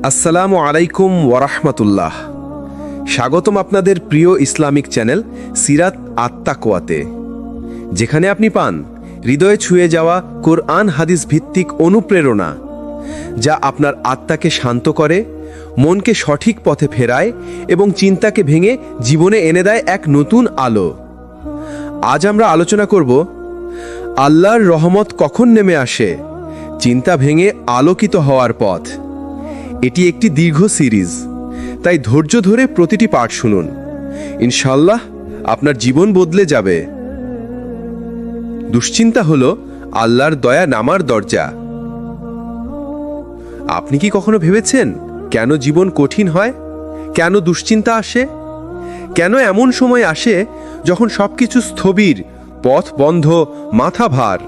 আসসালামু আলাইকুম ওয়ারাহমাতুল্লাহ। স্বাগতম আপনাদের প্রিয় ইসলামিক চ্যানেল সিরাত আত-তাকওয়াতে, যেখানে আপনি পান হৃদয়ে ছুঁয়ে যাওয়া কোরআন হাদিস ভিত্তিক অনুপ্রেরণা, যা আপনার আত্মাকে শান্ত করে, মনকে সঠিক পথে ফেরায় এবং চিন্তাকে ভেঙে জীবনে এনে দেয় এক নতুন আলো। আজ আমরা আলোচনা করব আল্লাহর রহমত কখন নেমে আসে, চিন্তা ভেঙে আলোকিত হওয়ার পথ। এটি একটি দীর্ঘ সিরিজ, তাই ধৈর্য ধরে প্রতিটি পাঠ শুনুন। ইনশাআল্লাহ আপনার জীবন বদলে যাবে। দুশ্চিন্তা হলো আল্লাহর দয়া নামার দরজা। আপনি কি কখনো ভেবেছেন কেন জীবন কঠিন হয়, কেন দুশ্চিন্তা আসে, কেন এমন সময় আসে যখন সবকিছু স্থবির, পথ বন্ধ, মাথা ভার?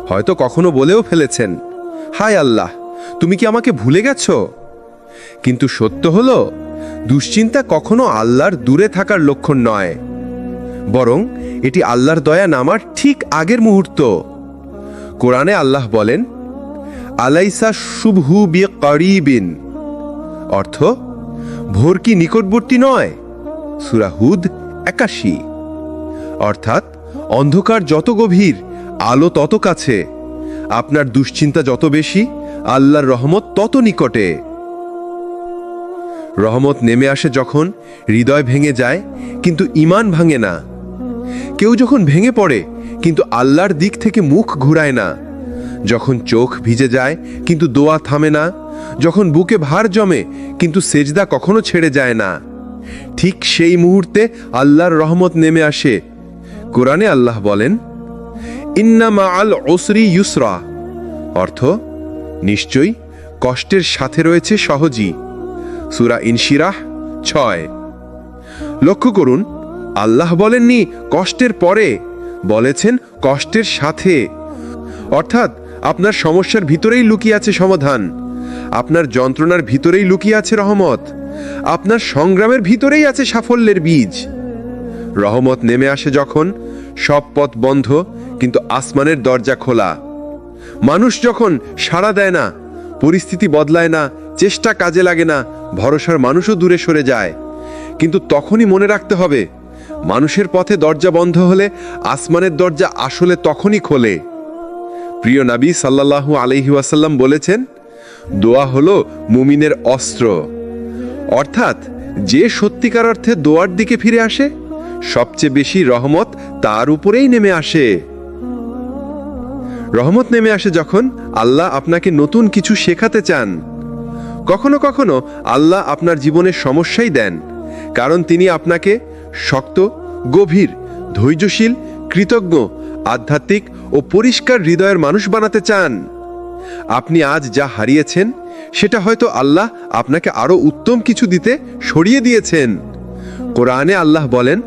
হয়তো কখনো বলেও ফেলেছেন, হায় আল্লাহ, তুমি কি আমাকে ভুলে গেছো? কিন্তু সত্য হলো, দুশ্চিন্তা কখনো আল্লাহর দূরে থাকার লক্ষণ নয়, বরং এটি আল্লাহর দয়া নামার ঠিক আগের মুহূর্ত। কোরআনে আল্লাহ বলেন, আলাইসা শুবহু বিকারিবিন, অর্থ ভোর কি নিকটবর্তী নয়? সূরা হুদ ৮১। অর্থাৎ অন্ধকার যত গভীর, আলো তত কাছে। আপনার দুশ্চিন্তা যত বেশি, আল্লাহর রহমত তত নিকটে। রহমত নেমে আসে যখন হৃদয় ভেঙে যায় কিন্তু ঈমান ভাঙে না। কেউ যখন ভেঙে পড়ে কিন্তু আল্লাহর দিক থেকে মুখ ঘুরায় না, যখন চোখ ভিজে যায় কিন্তু দোয়া থামে না, যখন বুকে ভার জমে কিন্তু সেজদা কখনো ছেড়ে যায় না, ঠিক সেই মুহূর্তে আল্লাহর রহমত নেমে আসে। কোরআনে আল্লাহ বলেন, ইন্না মাআল উসরি ইউসরা, অর্থ নিশ্চয়ই কষ্টের সাথে রয়েছে সহজই। সূরা ইনশিরাহ ৬। লক্ষ্য করুন, আল্লাহ বলেননি কষ্টের পরে, বলেছেন কষ্টের সাথে। অর্থাৎ আপনার সমস্যার ভিতরেই লুকিয়ে আছে সমাধান, আপনার যন্ত্রণার ভিতরেই লুকিয়ে আছে রহমত, আপনার সংগ্রামের ভিতরেই আছে সাফল্যের বীজ। রহমত নেমে আসে যখন সব পথ বন্ধ কিন্তু আসমানের দরজা খোলা। মানুষ যখন সাড়া দেয় না, পরিস্থিতি বদলায় না, চেষ্টা কাজে লাগে না, ভরসার মানুষও দূরে সরে যায়, কিন্তু তখনই মনে রাখতে হবে, মানুষের পথে দরজা বন্ধ হলে আসমানের দরজা আসলে তখনই খোলে। প্রিয় নবী সাল্লাল্লাহু আলাইহি ওয়াসাল্লাম বলেছেন, দোয়া হলো মুমিনের অস্ত্র। অর্থাৎ যে সত্যিকার অর্থে দোয়ার দিকে ফিরে আসে, সবচেয়ে বেশি রহমত তার উপরেই নেমে আসে। রহমত নেমে আসে যখন আল্লাহ আপনাকে নতুন কিছু শেখাতে চান। কখনো কখনো আল্লাহ আপনার জীবনের সমস্যাই দেন, কারণ তিনি আপনাকে শক্ত, গভীর, ধৈর্যশীল, কৃতজ্ঞ, আধ্যাত্মিক ও পরিষ্কার হৃদয়ের মানুষ বানাতে চান। আপনি আজ যা হারিয়েছেন সেটা হয়তো আল্লাহ আপনাকে আরো উত্তম কিছু দিতে সরিয়ে দিয়েছেন। কোরআনে আল্লাহ বলেন,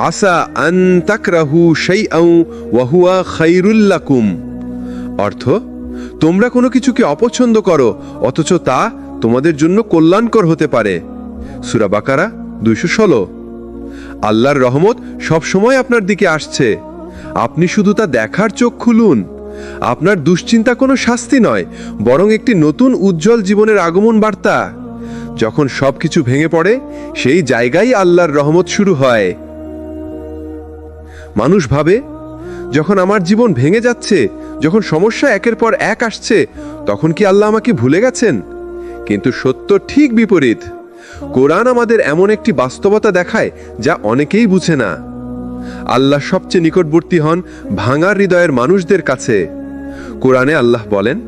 আসা আন তাকরাহু শাইআন ওয়া হুয়া খায়রুল লাকুম, অর্থ তোমরা কোনো কিছুকে অপছন্দ করো অথচ তা তোমাদের জন্য কল্যাণকর হতে পারে। সূরা বাকারা ২১৬। আল্লাহর রহমত সবসময় আপনার দিকে আসছে, আপনি শুধু তা দেখার চোখ খুলুন। আপনার দুশ্চিন্তা কোনো শাস্তি নয়, বরং একটি নতুন উজ্জ্বল জীবনের আগমন বার্তা। যখন সবকিছু ভেঙে পড়ে, সেই জায়গায় আল্লাহর রহমত শুরু হয়। মানুষ ভাবে, যখন আমার জীবন ভেঙে যাচ্ছে, যখন সমস্যা একের পর এক আসছে, তখন কি আল্লাহ আমাকে ভুলে গেছেন? কিন্তু সত্য ঠিক বিপরীত। কোরআন আমাদের এমন একটি বাস্তবতা দেখায় যা অনেকেই বুঝে না। আল্লাহ সবচেয়ে নিকটবর্তী হন ভাঙার হৃদয়ের মানুষদের কাছে। কোরআনে আল্লাহ বলেন,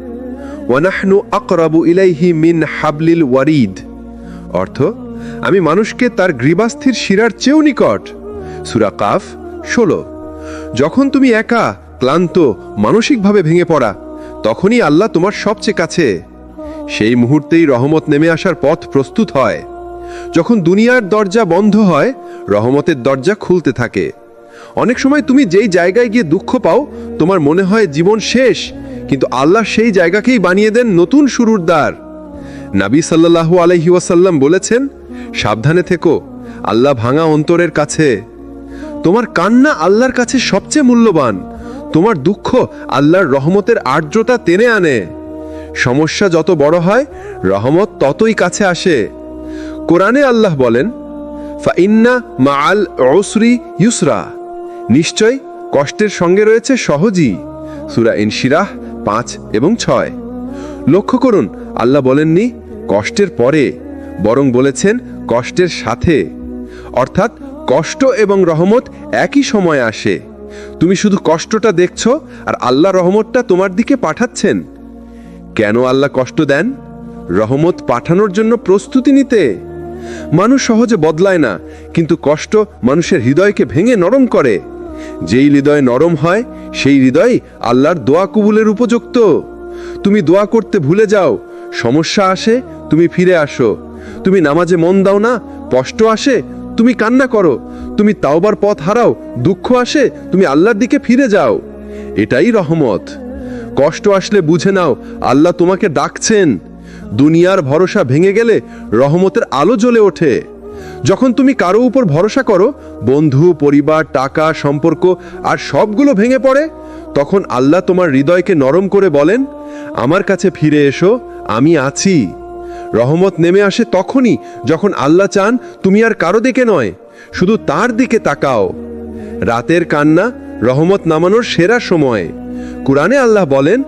ওয়ানাহনু আকরাবু ইলাইহি মিন হাবলিল ওয়ারিদ, অর্থ আমি মানুষকে তার গ্রীবাস্থির শিরার চেয়েও নিকট। সূরা কাফ ১৬। যখন তুমি একা, ক্লান্ত, মানসিকভাবে ভেঙে পড়া, তখনই আল্লাহ তোমার সবচেয়ে কাছে। সেই মুহূর্তেই রহমত নেমে আসার পথ প্রস্তুত হয়। যখন দুনিয়ার দরজা বন্ধ হয়, রহমতের দরজা খুলতে থাকে। অনেক সময় তুমি যেই জায়গায় গিয়ে দুঃখ পাও, তোমার মনে হয় জীবন শেষ, কিন্তু আল্লাহ সেই জায়গাকেই বানিয়ে দেন নতুন শুরুর দ্বার। নবী সাল্লাল্লাহু আলাইহি ওয়াসাল্লাম বলেছেন, সাবধানে থেকো, আল্লাহ ভাঙা অন্তরের কাছে। তোমার কান্না আল্লাহর কাছে সবচেয়ে মূল্যবান। তোমার দুঃখ আল্লাহর রহমতের আর্দ্রতা টেনে আনে। সমস্যা যত বড় হয়, রহমত ততই কাছে আসে। কোরআনে আল্লাহ বলেন, ফাইন্না মাআল উসরি ইউসরা, নিশ্চয় কষ্টের সঙ্গে রয়েছে সহজই। সূরা ইনশিরাহ 5 এবং 6। লক্ষ্য করুন, আল্লাহ বলেননি কষ্টের পরে, বরং বলেছেন কষ্টের সাথে। অর্থাৎ কষ্ট এবং রহমত একই সময়ে আসে। তুমি শুধু কষ্টটা দেখছো আর আল্লাহ রহমতটা তোমার দিকে পাঠাচ্ছেন। কেন আল্লাহ কষ্ট দেন? রহমত পাঠানোর জন্য প্রস্তুতি নিতে। মানুষ সহজে বদলায় না, কিন্তু কষ্ট মানুষের হৃদয়কে ভেঙে নরম করে। যেই হৃদয় নরম হয়, সেই হৃদয় আল্লাহর দোয়া কবুলের উপযুক্ত। তুমি দোয়া করতে ভুলে যাও, সমস্যা আসে, তুমি ফিরে আসো। তুমি নামাজে মন দাও না, কষ্ট আসে, তুমি কান্না করো। তুমি তাওবার পথ হারাও, দুঃখ আসে, তুমি আল্লাহর দিকে ফিরে যাও। এটাই রহমত। কষ্ট আসলে বুঝে নাও আল্লাহ তোমাকে ডাকছেন। দুনিয়ার ভরসা ভেঙে গেলে রহমতের আলো জ্বলে ওঠে। যখন তুমি কারো উপর ভরসা করো, বন্ধু, পরিবার, টাকা, সম্পর্ক আর সবগুলো ভেঙে পড়ে, তখন আল্লাহ তোমার হৃদয়কে নরম করে বলেন, আমার কাছে ফিরে এসো, আমি আছি। রহমত নেমে আসে তখনই যখন আল্লাহ চান তুমি আর কারো দিকে নয়, শুধু তার দিকে তাকাও। রাতের কান্না রহমত নামানোর সেরা সময়। কুরআনে আল্লাহ বলেন,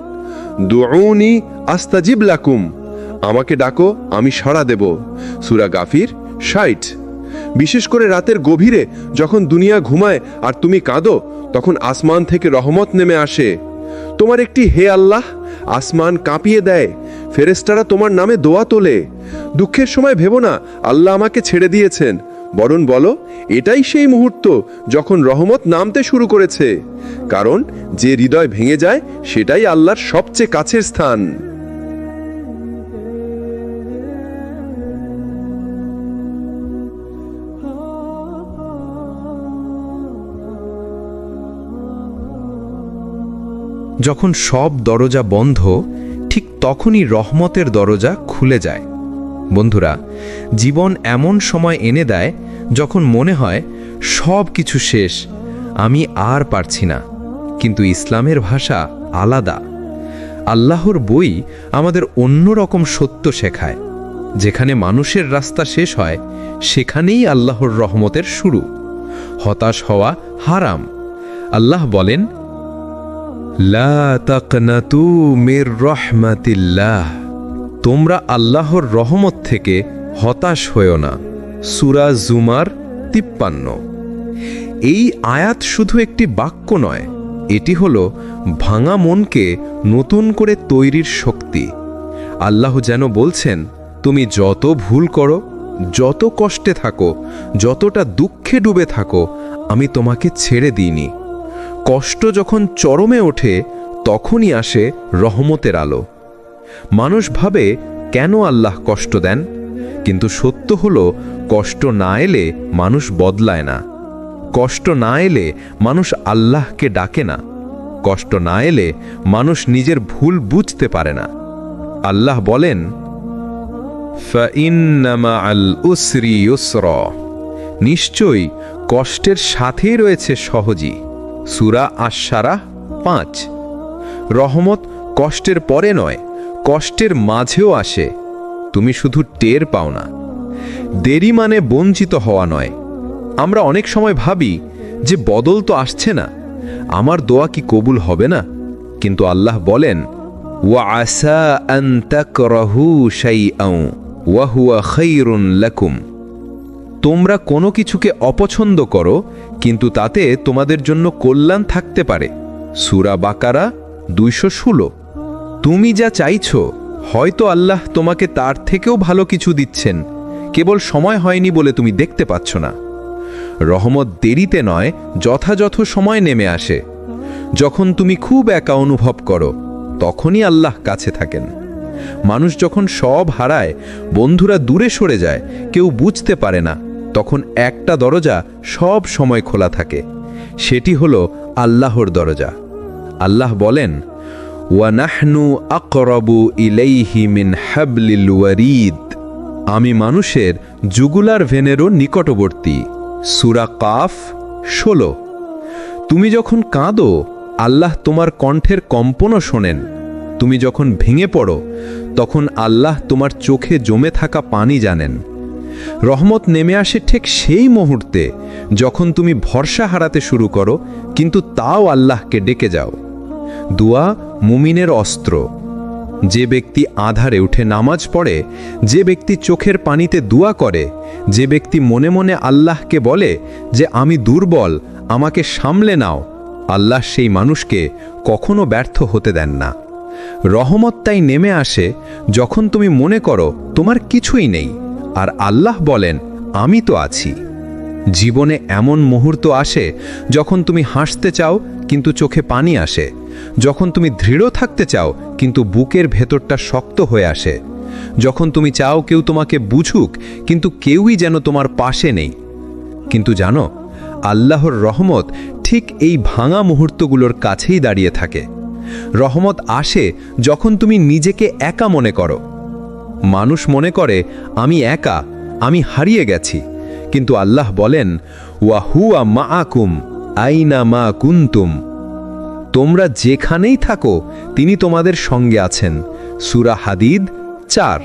দুউনি আস্তাজিব লাকুম, আমাকে ডাকো, আমি সাড়া দেব। সূরা গাফির 60। বিশেষ করে রাতের গভীরে যখন দুনিয়া ঘুমায় আর তুমি কাঁদো, তখন আসমান থেকে রহমত নেমে আসে। তোমার একটি হে আল্লাহ, আসমান কাঁপিয়ে দেয়, ফেরেশতারা তোমার নামে দোয়া তোলে। দুঃখের সময় ভেবো না আল্লাহ আমাকে ছেড়ে দিয়েছেন, বরং বলো এটাই সেই মুহূর্ত যখন রহমত নামতে শুরু করেছে। কারণ যে হৃদয় ভেঙে যায়, সেটাই আল্লাহর সবচেয়ে কাছের স্থান। যখন সব দরজা বন্ধ, ঠিক তখনই রহমতের দরজা খুলে যায়। বন্ধুরা, জীবন এমন সময় এনে দেয় যখন মনে হয় সব কিছু শেষ, আমি আর পারছি না। কিন্তু ইসলামের ভাষা আলাদা। আল্লাহর বই আমাদের অন্যরকম সত্য শেখায়। যেখানে মানুষের রাস্তা শেষ হয়, সেখানেই আল্লাহর রহমতের শুরু। হতাশ হওয়া হারাম। আল্লাহ বলেন, লা তাকনাতু মির রাহমাতিল্লাহ, তোমরা আল্লাহর রহমত থেকে হতাশ হয়ো না। সূরা জুমার 53। এই আয়াত শুধু একটি বাক্য নয়, এটি হলো ভাঙা মনকে নতুন করে তৈরির শক্তি। আল্লাহ যেন বলছেন, তুমি যত ভুল করো, যত কষ্টে থাকো, যতটা দুঃখে ডুবে থাকো, আমি তোমাকে ছেড়ে দিইনি। কষ্ট যখন চরমে ওঠে, তখনই আসে রহমতের আলো। মানুষ ভাবে কেন আল্লাহ কষ্ট দেন, কিন্তু সত্য হলো কষ্ট না এলে মানুষ বদলায় না। কষ্ট না এলে মানুষ আল্লাহকে ডাকে না। কষ্ট না এলে মানুষ নিজের ভুল বুঝতে পারে না। আল্লাহ বলেন, ফাইন্না মাআল উসরি ইউসরা, নিশ্চয়ই কষ্টের সাথেই রয়েছে সহজই। সূরা আশ-শারাহ 5। রহমত কষ্টের পরে নয়, কষ্টের মাঝেও আসে। তুমি শুধু টের পাও না। দেরি মানে বঞ্চিত হওয়া নয়। আমরা অনেক সময় ভাবি যে বদল তো আসছে না, আমার দোয়া কি কবুল হবে না? কিন্তু আল্লাহ বলেন, ওয়া আসা আন তাকরাহু শাইআন ওয়া হুয়া খায়রুন লাকুম, তোমরা কোনো কিছুকে অপছন্দ করো, কিন্তু তাতে তোমাদের জন্য কল্যাণ থাকতে পারে। সূরা বাকারা 216। তুমি যা চাইছো, হয়তো আল্লাহ তোমাকে তার থেকেও ভালো কিছু দিচ্ছেন, কেবল সময় হয়নি বলে তুমি দেখতে পাচ্ছ না। রহমত দেরিতে নয়, যথাযথ সময় নেমে আসে। যখন তুমি খুব একা অনুভব করো, তখনই আল্লাহ কাছে থাকেন। মানুষ যখন সব হারায়, বন্ধুরা দূরে সরে যায়, কেউ বুঝতে পারে না, তখন একটা দরজা সব সময় খোলা থাকে। সেটি হলো আল্লাহর দরজা। আল্লাহ বলেন, ওয়া নাহনু আকরাবু ইলাইহি মিন হাবলিল ওয়ারিদ, আমি মানুষের জুগুলার ভেনেরও নিকটবর্তী। সূরা কাফ 16। তুমি যখন কাঁদো, আল্লাহ তোমার কণ্ঠের কম্পনও শোনেন। তুমি যখন ভেঙে পড়ো তখন আল্লাহ তোমার চোখে জমে থাকা পানি জানেন। রহমত নেমে আসে ঠিক সেই মুহূর্তে যখন তুমি ভরসা হারাতে শুরু করো, কিন্তু তাও আল্লাহকে ডেকে যাও। দোয়া মুমিনের অস্ত্র। যে ব্যক্তি আঁধারে উঠে নামাজ পড়ে, যে ব্যক্তি চোখের পানিতে দোয়া করে, যে ব্যক্তি মনে মনে আল্লাহকে বলে যে আমি দুর্বল, আমাকে সামলে নাও, আল্লাহ সেই মানুষকে কখনো ব্যর্থ হতে দেন না। রহমত তাই নেমে আসে যখন তুমি মনে করো তোমার কিছুই নেই, আর আল্লাহ বলেন আমি তো আছি। জীবনে এমন মুহূর্ত আসে যখন তুমি হাসতে চাও কিন্তু চোখে পানি আসে, যখন তুমি দৃঢ় থাকতে চাও কিন্তু বুকের ভেতরটা শক্ত হয়ে আসে, যখন তুমি চাও কেউ তোমাকে বুঝুক কিন্তু কেউই যেন তোমার পাশে নেই। কিন্তু জানো, আল্লাহর রহমত ঠিক এই ভাঙা মুহূর্তগুলোর কাছেই দাঁড়িয়ে থাকে। রহমত আসে যখন তুমি নিজেকে একা মনে করো। মানুষ মনে করে আমি একা, আমি হারিয়ে গেছি, কিন্তু আল্লাহ বলেন ওয়া হুয়া মাআকুম আইনা মা কুনতুম। তোমরা যেখানেই থাকো তিনি তোমাদের সঙ্গে আছেন। সূরা হাদিদ 4।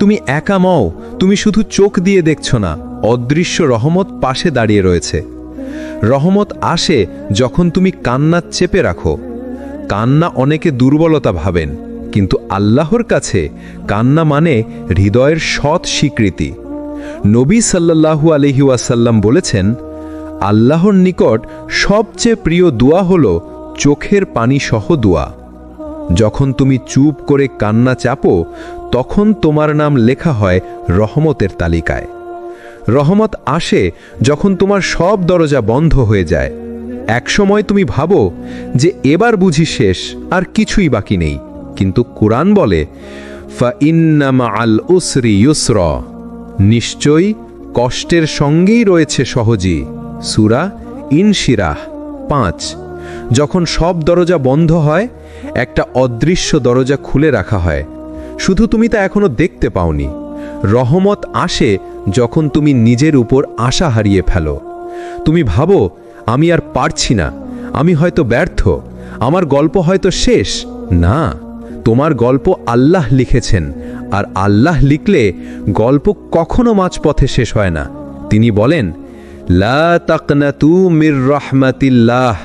তুমি একা নও, তুমি শুধু চোখ দিয়ে দেখছো না, অদৃশ্য রহমত পাশে দাঁড়িয়ে রয়েছে। রহমত আসে যখন তুমি কান্না চেপে রাখো। কান্না অনেকে দুর্বলতা ভাবেন, কিন্তু আল্লাহর কাছে কান্না মানে হৃদয়ের সৎ স্বীকৃতি। নবী সাল্লাল্লাহু আলাইহি ওয়াসাল্লাম বলেছেন, আল্লাহর নিকট সবচেয়ে প্রিয় দোয়া হলো চোখের পানি সহ দোয়া। যখন তুমি চুপ করে কান্না চাপো তখন তোমার নাম লেখা হয় রহমতের তালিকায়। রহমত আসে যখন তোমার সব দরজা বন্ধ হয়ে যায়। একসময় তুমি ভাবো যে এবার বুঝি শেষ, আর কিছুই বাকি নেই, কিন্তু কুরআন বলে ফাইন্না মাআল উসরি ইউসরা, নিশ্চয়ই কষ্টের সঙ্গেই রয়েছে সহজই। সূরা ইনশিরাহ 5। যখন সব দরজা বন্ধ হয় একটা অদৃশ্য দরজা খুলে রাখা হয়, শুধু তুমি তা এখনো দেখতে পাওনি। রহমত আসে যখন তুমি নিজের উপর আশা হারিয়ে ফেলো। তুমি ভাবো আমি আর পারছি না, আমি হয়তো ব্যর্থ, আমার গল্প হয়তো শেষ। না, তোমার গল্প আল্লাহ লিখেছেন, আর আল্লাহ লিখলে গল্প কখনো মাঝপথে শেষ হয় না। তিনি বলেন লা তাকনাতু মির রাহমাতিল্লাহ,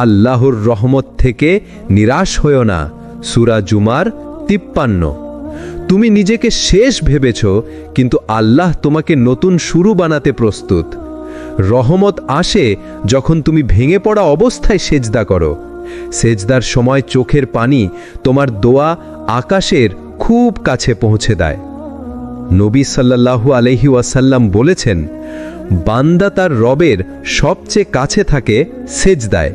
আল্লাহর রহমত থেকে নিরাশ হয়ো না। সূরা জুমার 53। তুমি নিজেকে শেষ ভেবেছ, কিন্তু আল্লাহ তোমাকে নতুন শুরু বানাতে প্রস্তুত। রহমত আসে যখন তুমি ভেঙে পড়া অবস্থায় সেজদা করো। সেজদার সময় চোখের পানি তোমার দোয়া আকাশের খুব কাছে পৌঁছে দেয়। নবী সাল্লাল্লাহু আলাইহি ওয়াসাল্লাম বলেছেন, বান্দা তার রবের সবচেয়ে কাছে থাকে সেজদায়,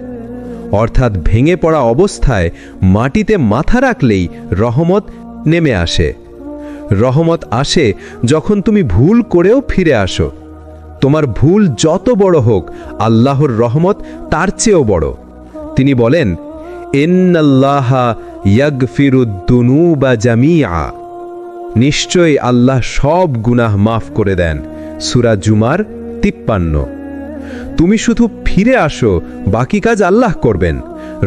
অর্থাৎ ভেঙে পড়া অবস্থায় মাটিতে মাথা রাখলেই রহমত নেমে আসে। রহমত আসে যখন তুমি ভুল করেও ফিরে আসো। তোমার ভুল যত বড় হোক, আল্লাহর রহমত তার চেয়েও বড়। তিনি বলেন ইন্নাল্লাহা ইয়াগফিরুদ দুনুবা জামিআ, নিশ্চয়ই আল্লাহ সব গুনাহ মাফ করে দেন। সূরা জুমার 53। তুমি শুধু ফিরে আসো, বাকি কাজ আল্লাহ করবেন।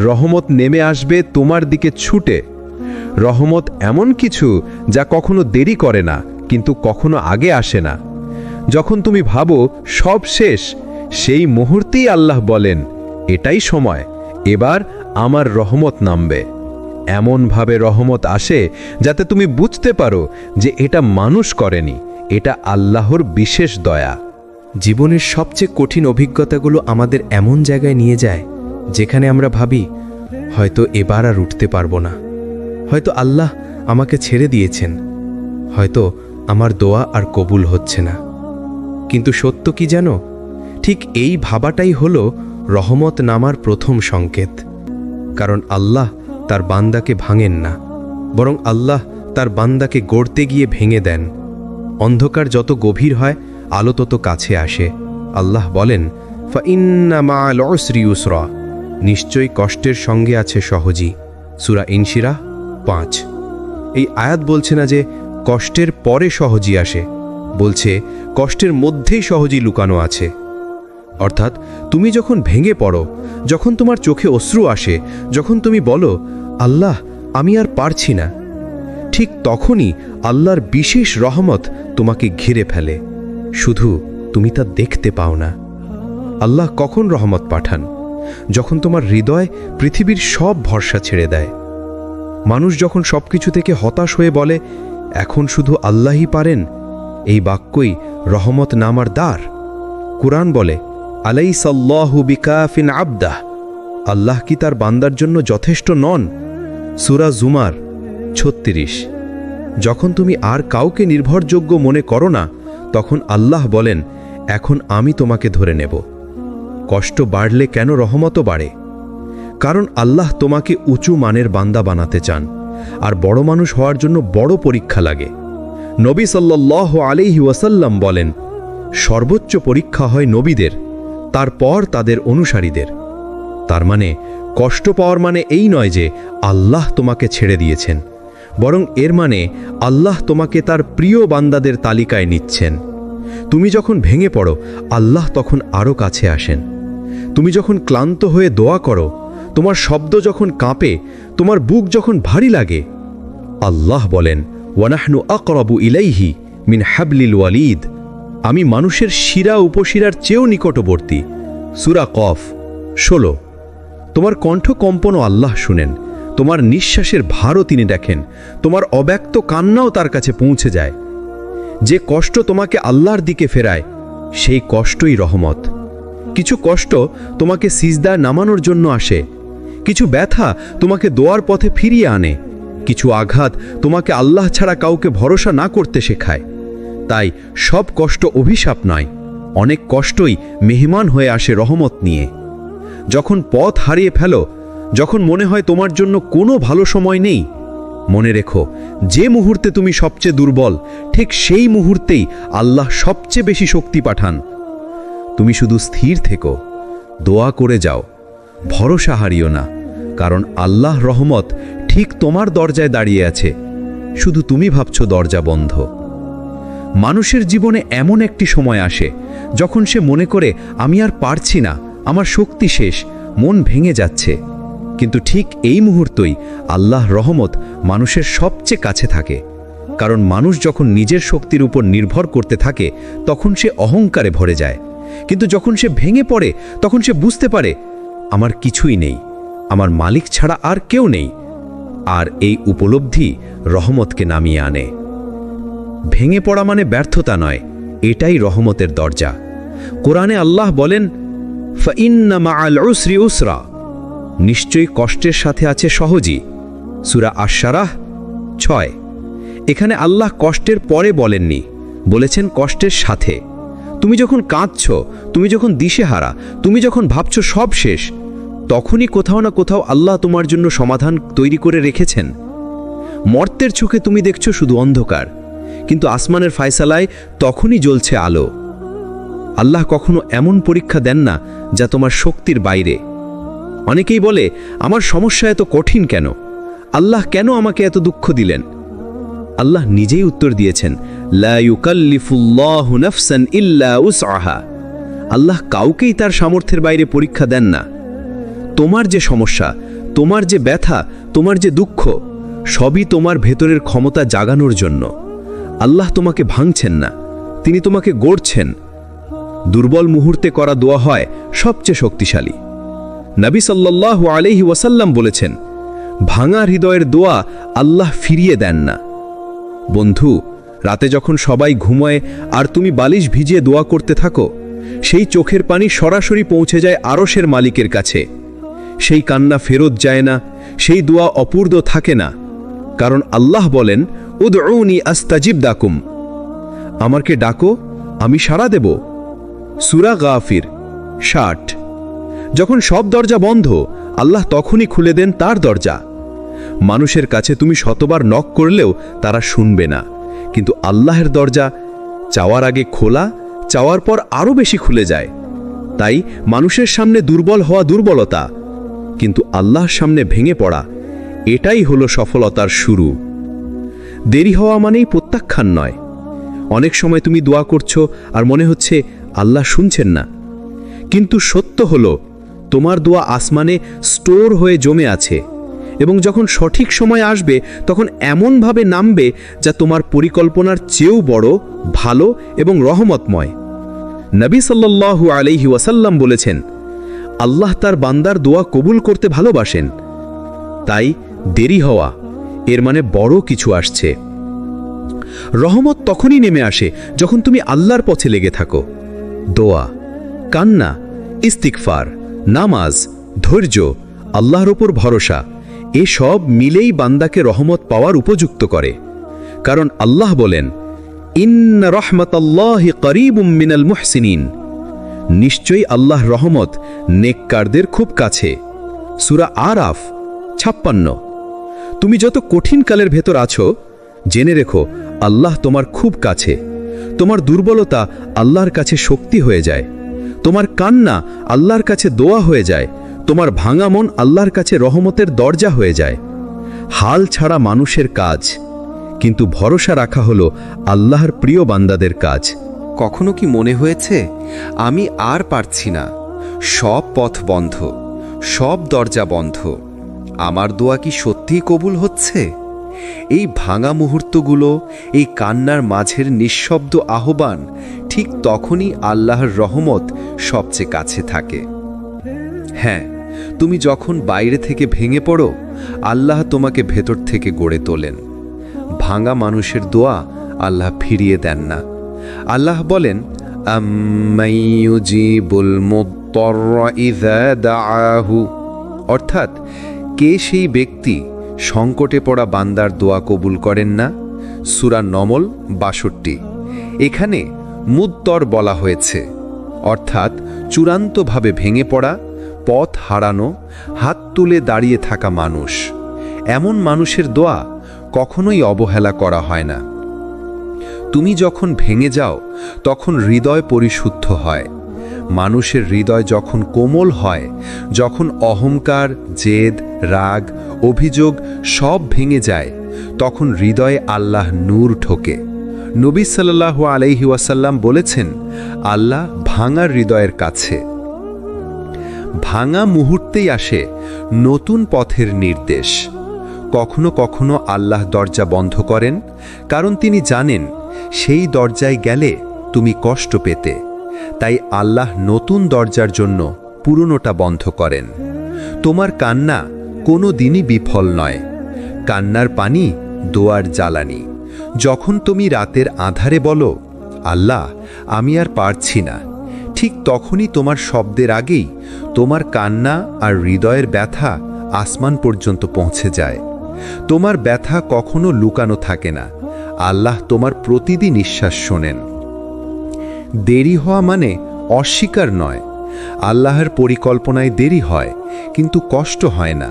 রহমত নেমে আসবে তোমার দিকে ছুটে। রহমত এমন কিছু যা কখনো দেরি করে না, কিন্তু কখনো আগে আসে না। যখন তুমি ভাবো সব শেষ, সেই মুহূর্তেই আল্লাহ বলেন এটাই সময়, এবার আমার রহমত নামবে। এমনভাবে রহমত আসে যাতে তুমি বুঝতে পারো যে এটা মানুষ করেনি, এটা আল্লাহর বিশেষ দয়া। জীবনের সবচেয়ে কঠিন অভিজ্ঞতাগুলো আমাদের এমন জায়গায় নিয়ে যায় যেখানে আমরা ভাবি হয়তো এবার আর উঠতে পারবো না, হয়তো আল্লাহ আমাকে ছেড়ে দিয়েছেন, হয়তো আমার দোয়া আর কবুল হচ্ছে না। কিন্তু সত্য কি জানো, ঠিক এই ভাবাটাই হলো রহমত নামার প্রথম সংকেত। কারণ আল্লাহ তার বান্দাকে ভাঙেন না, বরং আল্লাহ তার বান্দাকে গড়তে গিয়ে ভেঙে দেন। অন্ধকার যত গভীর হয়, আলো তত কাছে আসে। আল্লাহ বলেন ফাইন্না মাআল উসরি ইউসরা, নিশ্চয়ই কষ্টের সঙ্গে আছে সহজই। সূরা ইনশিরাহ 5। এই আয়াত বলছে না যে কষ্টের পরে সহজই আসে, বলছে কষ্টের মধ্যেই সহজই লুকানো আছে। অর্থাৎ তুমি যখন ভেঙে পড়ো, যখন তোমার চোখে অশ্রু আসে, যখন তুমি বলো আল্লাহ আমি আর পারছি না, ঠিক তখনই আল্লাহর বিশেষ রহমত তোমাকে ঘিরে ফেলে, শুধু তুমি তা দেখতে পাও না। আল্লাহ কখন রহমত পাঠান? যখন তোমার হৃদয় পৃথিবীর সব ভরসা ছেড়ে দেয়। মানুষ যখন সবকিছু থেকে হতাশ হয়ে বলে এখন শুধু আল্লাহই পারেন, এই বাক্যই রহমত নামার দ্বার। কুরআন বলে আলাইসাল্লাহু বিকাফিন আবদাহ, আল্লাহ কি তার বান্দার জন্য যথেষ্ট নন? সূরা জুমার ৩৬। যখন তুমি আর কাউকে নির্ভরযোগ্য মনে করো না, তখন আল্লাহ বলেন এখন আমি তোমাকে ধরে নেব। কষ্ট বাড়লে কেন রহমতও বাড়ে? কারণ আল্লাহ তোমাকে উঁচু মানের বান্দা বানাতে চান, আর বড় মানুষ হওয়ার জন্য বড় পরীক্ষা লাগে। নবী সাল্লাল্লাহু আলাইহি ওয়াসাল্লাম বলেন সর্বোচ্চ পরীক্ষা হয় নবীদের, তারপর তাদের অনুসারীদের। তার মানে কষ্ট পাওয়ার মানে এই নয় যে আল্লাহ তোমাকে ছেড়ে দিয়েছেন, বরং এর মানে আল্লাহ তোমাকে তার প্রিয় বান্দাদের তালিকায় নিচ্ছেন। তুমি যখন ভেঙে পড়ো, আল্লাহ তখন আরও কাছে আসেন। তুমি যখন ক্লান্ত হয়ে দোয়া করো, তোমার শব্দ যখন কাঁপে, তোমার বুক যখন ভারী লাগে, আল্লাহ বলেন ওয়ানাহনু আকরাবু ইলাইহি মিন হাবলিল ওয়ালিদ, আমি মানুষের শিরা উপশিরার চেয়েও নিকটবর্তী। সূরা কফ ১৬। তোমার কণ্ঠ কম্পনও আল্লাহ শুনেন, তোমার নিঃশ্বাসের ভারও তিনি দেখেন, তোমার অব্যক্ত কান্নাও তার কাছে পৌঁছে যায়। যে কষ্ট তোমাকে আল্লাহর দিকে ফেরায়, সেই কষ্টই রহমত। কিছু কষ্ট তোমাকে সিজদায় নামানোর জন্য আসে, কিছু ব্যথা তোমাকে দোয়ার পথে ফিরিয়ে আনে, কিছু আঘাত তোমাকে আল্লাহ ছাড়া কাউকে ভরসা না করতে শেখায়। তাই সব কষ্ট অভিশাপ নয়, অনেক কষ্টই মেহমান হয়ে আসে রহমত নিয়ে। যখন পথ হারিয়ে ফেলো, যখন মনে হয় তোমার জন্য কোনো ভালো সময় নেই, মনে রেখো যে মুহূর্তে তুমি সবচেয়ে দুর্বল, ঠিক সেই মুহূর্তেই আল্লাহ সবচেয়ে বেশি শক্তি পাঠান। তুমি শুধু স্থির থেকো, দোয়া করে যাও, ভরসা হারিও না, কারণ আল্লাহ রহমত ঠিক তোমার দরজায় দাঁড়িয়ে আছে, শুধু তুমি ভাবছো দরজা বন্ধ। মানুষের জীবনে এমন একটি সময় আসে যখন সে মনে করে আমি আর পারছি না, আমার শক্তি শেষ, মন ভেঙে যাচ্ছে। কিন্তু ঠিক এই মুহূর্তেই আল্লাহ রহমত মানুষের সবচেয়ে কাছে থাকে, কারণ মানুষ যখন নিজের শক্তির উপর নির্ভর করতে থাকে তখন সে অহংকারে ভরে যায়। কিন্তু যখন সে ভেঙে পড়ে তখন সে বুঝতে পারে আমার কিছুই নেই, আমার মালিক ছাড়া আর কেউ নেই। আর এই উপলব্ধি রহমতকে নামিয়ে আনে। ভেঙে পড়া মানে ব্যর্থতা নয়, এটাই রহমতের দরজা। কোরআনে আল্লাহ বলেন ফাইন্না মাআল উসরি উসরা, নিশ্চয়ই কষ্টের সাথে আছে সহজই। সূরা আশ-শারাহ ৬। এখানে আল্লাহ কষ্টের পরে বলেননি, বলেছেন কষ্টের সাথে। তুমি যখন কাঁদছ, তুমি যখন দিশেহারা, তুমি যখন ভাবছো সব শেষ, তখনই কোথাও না কোথাও আল্লাহ তোমার জন্য সমাধান তৈরি করে রেখেছেন। মর্তের চোখে তুমি দেখছো শুধু অন্ধকার, কিন্তু আসমানের ফায়সালায় তখনই জ্বলছে আলো। আল্লাহ কখনো এমন পরীক্ষা দেন না যা তোমার শক্তির বাইরে। অনেকেই বলে আমার সমস্যা এত কঠিন কেন, আল্লাহ কেন আমাকে এত দুঃখ দিলেন? আল্লাহ নিজেই উত্তর দিয়েছেন লা ইউকাল্লিফুল্লাহু নাফসান ইল্লা উসআহা। আল্লাহ কাউকেই তার সামর্থ্যের বাইরে পরীক্ষা দেন না। তোমার যে সমস্যা, তোমার যে ব্যথা, তোমার যে দুঃখ, সবই তোমার ভেতরের ক্ষমতা জাগানোর জন্য। আল্লাহ তোমাকে ভাঙছেন না, তিনি তোমাকে গড়ছেন। দুর্বল মুহূর্তে করা দোয়া হয় সবচেয়ে শক্তিশালী। নবী সাল্লাল্লাহু আলাইহি ওয়াসাল্লাম বলেছেন ভাঙা হৃদয়ের দোয়া আল্লাহ ফিরিয়ে দেন না। বন্ধু, রাতে যখন সবাই ঘুমায় আর তুমি বালিশ ভিজিয়ে দোয়া করতে থাকো, সেই চোখের পানি সরাসরি পৌঁছে যায় আরশের মালিকের কাছে। সেই কান্না ফেরত যায় না, সেই দোয়া অপূর্ণ থাকে না, কারণ আল্লাহ বলেন উদউনি আস্তাজিব লাকুম, আমাকে ডাকো আমি সাড়া দেব। সূরা গাফির ৬০। যখন সব দরজা বন্ধ, আল্লাহ তখনই খুলে দেন তার দরজা। মানুষের কাছে তুমি শতবার নক করলেও তারা শুনবে না, কিন্তু আল্লাহের দরজা চাওয়ার আগে খোলা, চাওয়ার পর আরও বেশি খুলে যায়। তাই মানুষের সামনে দুর্বল হওয়া দুর্বলতা, কিন্তু আল্লাহর সামনে ভেঙে পড়া, এটাই হলো সফলতার শুরু। দেরি হওয়া মানেই প্রত্যাখ্যান নয়। অনেক সময় তুমি দোয়া করছো আর মনে হচ্ছে আল্লাহ শুনছেন না, কিন্তু সত্য হলো তোমার দোয়া আসমানে স্টোর হয়ে জমে আছে এবং যখন সঠিক সময় আসবে তখন এমনভাবে নামবে যা তোমার পরিকল্পনার চেয়েও বড়, ভালো এবং রহমতময়। নবী সাল্লাল্লাহু আলাইহি ওয়াসাল্লাম বলেছেন, আল্লাহ তার বান্দার দোয়া কবুল করতে ভালোবাসেন। তাই দেরি হওয়া এর মানে বড় কিছু আসছে। রহমত তখনই নেমে আসে যখন তুমি আল্লাহর পথে লেগে থাকো। দোয়া, কান্না, ইস্তিগফার, নামাজ, ধৈর্য, আল্লাহর ওপর ভরসা এসব মিলেই বান্দাকে রহমত পাওয়ার উপযুক্ত করে। কারণ আল্লাহ বলেন, ইন্না রাহমাতাল্লাহি করিবুম মিনাল মুহসিনিন, নিশ্চয়ই আল্লাহর রহমত নেককারদের খুব কাছে। সূরা আরাফ 56। তুমি যত কঠিন কালের ভেতর আছো, জেনে রেখো আল্লাহ তোমার খুব কাছে। তোমার দুর্বলতা আল্লাহর কাছে শক্তি হয়ে যায়, তোমার কান্না আল্লাহর কাছে দোয়া হয়ে যায়, তোমার ভাঙা মন আল্লাহর কাছে রহমতের দরজা হয়ে যায়। হাল ছাড়া মানুষের কাজ, কিন্তু ভরসা রাখা হলো আল্লাহর প্রিয় বান্দাদের কাজ। কখনো কি মনে হয়েছে আমি আর পারছি না, সব পথ বন্ধ, সব দরজা বন্ধ, আমার দোয়া কি সত্যিই কবুল হচ্ছে? এই ভাঙা মুহূর্তগুলো, এই কান্নার মাঝের নিঃশব্দ আহ্বান, ঠিক তখনই আল্লাহর রহমত সবচেয়ে কাছে থাকে। হ্যাঁ, তুমি যখন বাইরে থেকে ভেঙে পড়ো, আল্লাহ তোমাকে ভেতর থেকে গড়ে তোলেন। ভাঙা মানুষের দোয়া আল্লাহ ফিরিয়ে দেন না। আল্লাহ বলেন, আম্মান ইউজিবুল মুত্তাররা ইযা দাআহু, অর্থাৎ কে সেই ব্যক্তি সংকটে পড়া বান্দার দোয়া কবুল করেন না? সূরা নমল ৬২। এখানে মুত্তর বলা হয়েছে, অর্থাৎ চূড়ান্তভাবে ভেঙে পড়া, পথ হারানো, হাত তুলে দাঁড়িয়ে থাকা মানুষ। এমন মানুষের দোয়া কখনোই অবহেলা করা হয় না। তুমি যখন ভেঙে যাও তখন হৃদয় পরিশুদ্ধ হয়। মানুষের হৃদয় যখন কোমল হয়, যখন অহংকার, জেদ, রাগ, অভিযোগ সব ভেঙে যায়, তখন হৃদয়ে আল্লাহ নূর ঢোকে। নবী সাল্লাল্লাহু আলাইহি ওয়াসাল্লাম বলেছেন, আল্লাহ ভাঙা হৃদয়ের কাছে। ভাঙা মুহূর্তেই আসে নতুন পথের নির্দেশ। কখনো কখনো আল্লাহ দরজা বন্ধ করেন, কারণ তিনি জানেন সেই দরজায় গেলে তুমি কষ্ট পেতে। তাই আল্লাহ নতুন দরজার জন্য পুরনোটা বন্ধ করেন। তোমার কান্না কোনো দিনই বিফল নয়। কান্নার পানি দোয়ার জ্বালানি। যখন তুমি রাতের আঁধারে বলো, আল্লাহ আমি আর পারছি না, ঠিক তখনই তোমার শব্দের আগেই তোমার কান্না আর হৃদয়ের ব্যথা আসমান পর্যন্ত পৌঁছে যায়। তোমার ব্যথা কখনো লুকানো থাকে না। আল্লাহ তোমার প্রতিটি নিঃশ্বাস শোনেন। দেরি হওয়া মানে অস্বীকার নয়। আল্লাহর পরিকল্পনায় দেরি হয়, কিন্তু কষ্ট হয় না।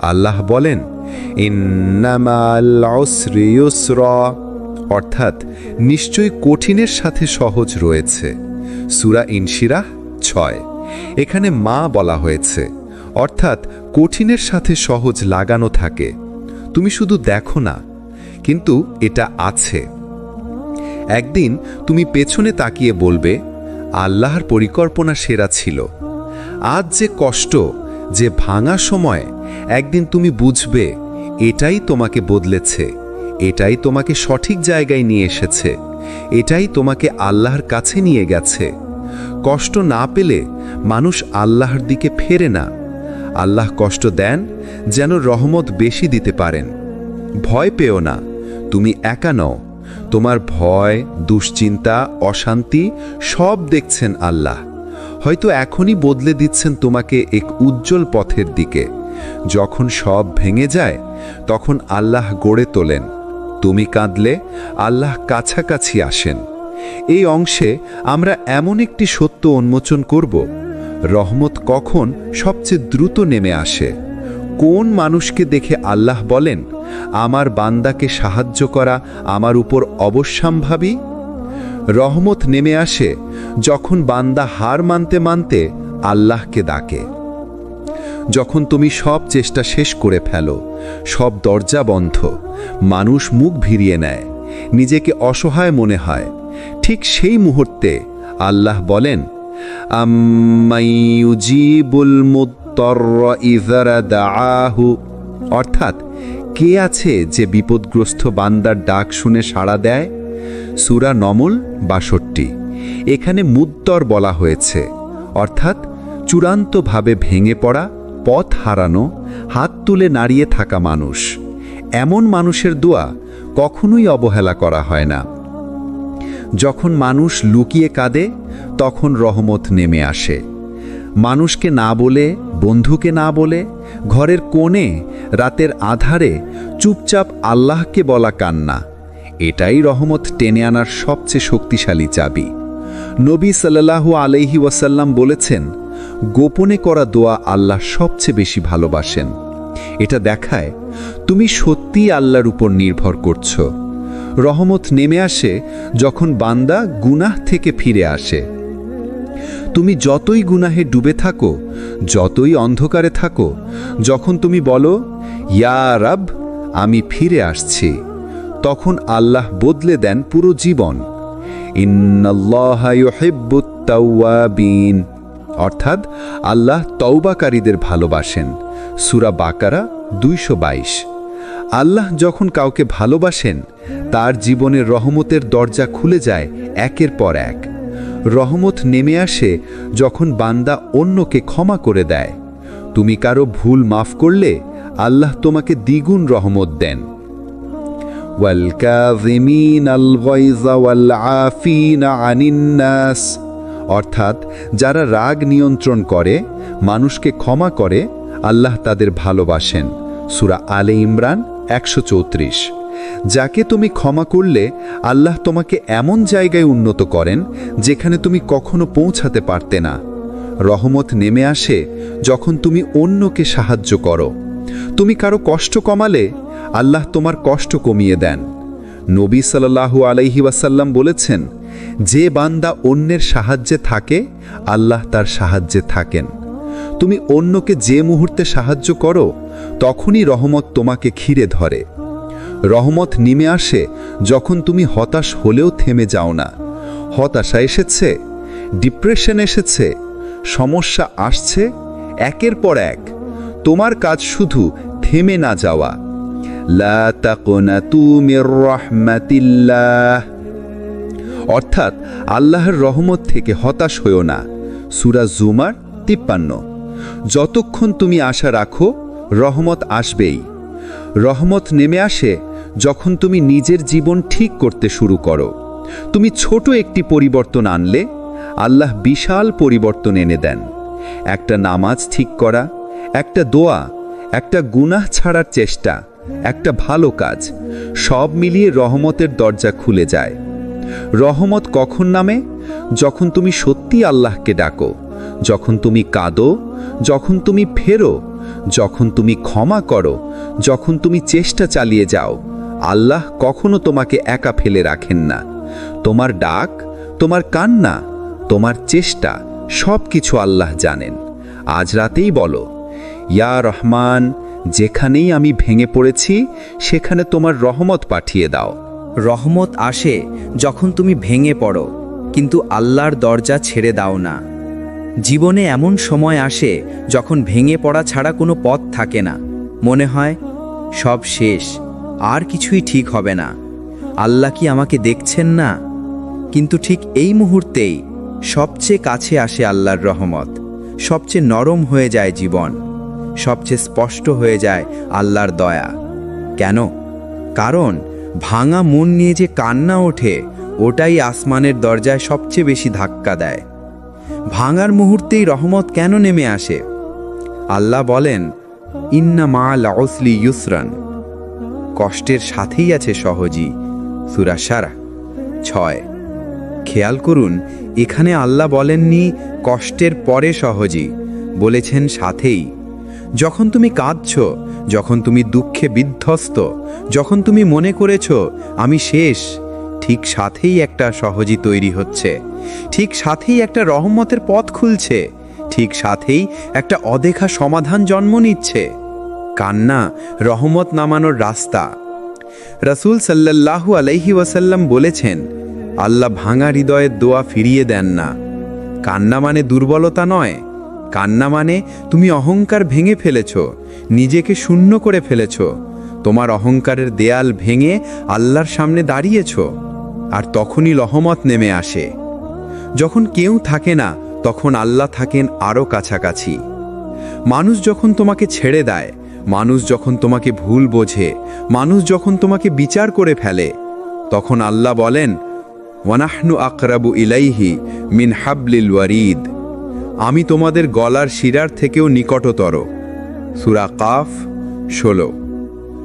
আল্লাহ বলেন, ইন্নামাল উসরি ইউসরা, অর্থাৎ নিশ্চয়ই কঠিনের সাথে সহজ রয়েছে। সূরা ইনশিরাহ ৬। এখানে মা বলা হয়েছে, অর্থাৎ কঠিনের সাথে সহজ লাগানো থাকে। তুমি শুধু দেখো না, কিন্তু এটা আছে। একদিন তুমি পেছনে তাকিয়ে বলবে, আল্লাহর পরিকল্পনা সেরা ছিল। আজ যে কষ্ট, যে ভাঙা সময়, একদিন তুমি বুঝবে এটাই তোমাকে বদলেছে, এটাই তোমাকে সঠিক জায়গায় নিয়ে এসেছে, এটাই তোমাকে আল্লাহর কাছে নিয়ে গেছে। কষ্ট না পেলে মানুষ আল্লাহর দিকে ফেরে না। আল্লাহ কষ্ট দেন যেন রহমত বেশি দিতে পারেন। ভয় পেও না, তুমি একা নও। তোমার ভয়, দুশ্চিন্তা, অশান্তি সব দেখছেন আল্লাহ। হয়তো এখনই বদলে দিচ্ছেন তোমাকে এক উজ্জ্বল পথের দিকে। যখন সব ভেঙে যায়, তখন আল্লাহ গড়ে তোলেন। তুমি কাঁদলে আল্লাহ কাছাকাছি আসেন। এই অংশে আমরা এমন একটি সত্য উন্মোচন করব, রহমত কখন সবচেয়ে দ্রুত নেমে আসে। কোন মানুষকে দেখে আল্লাহ বলেন, আমার বান্দাকে সাহায্য করা আমার উপর অবশ্যম্ভাবী? রহমত নেমে আসে যখন বান্দা হার মানতে মানতে আল্লাহকে ডাকে। যখন তুমি সব চেষ্টা শেষ করে ফেলো, সব দরজা বন্ধ, মানুষ মুখ ভিড়িয়ে নেয়, নিজেকে অসহায় মনে হয়, ঠিক সেই মুহূর্তে আল্লাহ বলেন, আম্মান ইউজিবুল মুত্তাররা ইযা দাআহু, অর্থাৎ কে আছে যে বিপদগ্রস্ত বান্দার ডাক শুনে সাড়া দেয়। সূরা নমল ৬২। এখানে মুদ্দর বলা হয়েছে, অর্থাৎ চূড়ান্তভাবে ভেঙে পড়া, পথ হারানো, হাত তুলে নাড়িয়ে থাকা মানুষ। এমন মানুষের দোয়া কখনোই অবহেলা করা হয় না। যখন মানুষ লুকিয়ে কাঁদে তখন রহমত নেমে আসে। মানুষকে না বলে, বন্ধুকে না বলে, ঘরের কোণে রাতের আধারে চুপচাপ আল্লাহকে বলা কান্না, এটাই রহমত টেনে আনার সবচেয়ে শক্তিশালী চাবি। নবী সাল্লাল্লাহু আলাইহি ওয়াসাল্লাম বলেছেন, গোপনে করা দোয়া আল্লাহ সবচেয়ে বেশি ভালোবাসেন। এটা দেখায় তুমি সত্যিই আল্লাহর উপর নির্ভর করছো। রহমত নেমে আসে যখন বান্দা গুনাহ থেকে ফিরে আসে। তুমি যতই গুনাহে ডুবে থাকো, যতই অন্ধকারে থাকো, যখন তুমি বলো ইয়া রাব, আমি ফিরে আসছি, তখন আল্লাহ বদলে দেন পুরো জীবন। ইন্নাল্লাহা ইউহিব্বুত তাওয়াবিন, অর্থাৎ আল্লাহ তওবাকারীদের ভালোবাসেন। সূরা বাকারা ২২২। আল্লাহ যখন কাউকে ভালোবাসেন তার জীবনের রহমতের দরজা খুলে যায় একের পর এক। রহমত নেমে আসে যখন বান্দা অন্যকে ক্ষমা করে দেয়। তুমি কারো ভুল মাফ করলে আল্লাহ তোমাকে দ্বিগুণ রহমত দেন। ওয়াল কাযিমিনাল গায়যা ওয়াল আফিনা আনিন নাস, অর্থাৎ যারা রাগ নিয়ন্ত্রণ করে, মানুষকে ক্ষমা করে, আল্লাহ তাদের ভালোবাসেন। সূরা আলে ইমরান ১৩৪। যাকে তুমি ক্ষমা করলে আল্লাহ তোমাকে এমন জায়গায় উন্নত করেন যেখানে তুমি কখনো পৌঁছাতে পারতে না। রহমত নেমে আসে যখন তুমি অন্যকে সাহায্য করো। তুমি কারো কষ্ট কমালে আল্লাহ তোমার কষ্ট কমিয়ে দেন। নবী সাল্লাল্লাহু আলাইহি ওয়াসাল্লাম বলেছেন, যে বান্দা অন্যের সাহায্যে থাকে আল্লাহ তার সাহায্যে থাকেন। তুমি অন্যকে যে মুহূর্তে সাহায্য করো তখনই রহমত তোমাকে ঘিরে ধরে। রহমত নেমে আসে যখন তুমি হতাশ হলেও থেমে যাও না। হতাশা এসেছে, ডিপ্রেশন এসেছে, সমস্যা আসছে একের পর এক, তোমার কাজ শুধু থেমে না যাওয়া। লা তাকুনাতু মির রাহমাতিল্লাহ, অর্থাৎ আল্লাহর রহমত থেকে হতাশ হইও না। সূরা জুমার ৫৩। যতক্ষণ তুমি আশা রাখো রহমত আসবেই। রহমত নেমে আসে যখন তুমি নিজের জীবন ঠিক করতে শুরু করো। তুমি ছোট একটি পরিবর্তন আনলে আল্লাহ বিশাল পরিবর্তন এনে দেন। একটা নামাজ ঠিক করা, একটা দোয়া, একটা গুনাহ ছাড়ার চেষ্টা, একটা ভালো কাজ, সব মিলিয়ে রহমতের দরজা খুলে যায়। রহমত কখন নামে? যখন তুমি সত্যি আল্লাহকে ডাকো, যখন তুমি কাঁদো, যখন তুমি ফেরো, যখন তুমি ক্ষমা করো, যখন তুমি চেষ্টা চালিয়ে যাও। আল্লাহ কখনো তোমাকে একা ফেলে রাখেন না। তোমার ডাক, তোমার কান্না, তোমার চেষ্টা সব কিছু আল্লাহ জানেন। আজ রাতেই বলো, ইয়া রহমান, যেখানেই আমি ভেঙে পড়েছি সেখানে তোমার রহমত পাঠিয়ে দাও। রহমত আসে যখন তুমি ভেঙে পড়ো কিন্তু আল্লাহর দরজা ছেড়ে দাও না। জীবনে এমন সময় আসে যখন ভেঙে পড়া ছাড়া কোনো পথ থাকে না। মনে হয় সব শেষ, আর কিছুই ঠিক হবে না। আল্লাহ কি আমাকে দেখছেন না? কিন্তু ঠিক এই মুহূর্তেই সবচেয়ে কাছে আসে আল্লাহর রহমত। সবচেয়ে নরম হয়ে যায় জীবন, সবচেয়ে স্পষ্ট হয়ে যায় আল্লাহর দয়া। কেন? কারণ ভাঙা মন নিয়ে যে কান্না ওঠে ওটাই আসমানের দরজায় সবচেয়ে বেশি ধাক্কা দেয়। ভাঙার মুহূর্তেই রহমত কেন নেমে আসে? আল্লাহ বলেন, ইন্না মা'আল উসরি ইউসরান, কষ্টের সাথেই আছে সহজই। সূরা শারা ৬। খেয়াল করুন, এখানে আল্লাহ বলেননি কষ্টের পরে সহজই, বলেছেন সাথেই। যখন তুমি কাঁদছ, যখন তুমি দুঃখে বিধ্বস্ত, যখন তুমি মনে করেছ আমি শেষ, ঠিক সাথেই একটা সহজই তৈরি হচ্ছে, ঠিক সাথেই একটা রহমতের পথ খুলছে, ঠিক সাথেই একটা অদেখা সমাধান জন্ম নিচ্ছে। কান্না রহমত নামানোর রাস্তা। রাসূল সাল্লাল্লাহু আলাইহি ওয়াসাল্লাম বলেছেন, আল্লাহ ভাঙা হৃদয়ের দোয়া ফিরিয়ে দেন না, কান্না মানে দুর্বলতা নয়, কান্না মানে তুমি অহংকার ভেঙে ফেলেছ, নিজেকে শূন্য করে ফেলেছ, তোমার অহংকারের দেয়াল ভেঙে আল্লাহর সামনে দাঁড়িয়েছ। আর তখনই রহমত নেমে আসে। যখন কেউ থাকে না, তখন আল্লাহ থাকেন আরও কাছাকাছি। মানুষ যখন তোমাকে ছেড়ে দেয়, মানুষ যখন তোমাকে ভুল বোঝে, মানুষ যখন তোমাকে বিচার করে ফেলে, তখন আল্লাহ বলেন, ওয়ানাহনু আকরাবু ইলাইহি মিন হাবলিল ওয়ারিদ, আমি তোমাদের গলার শিরার থেকেও নিকটতর। সূরা কাফ 16।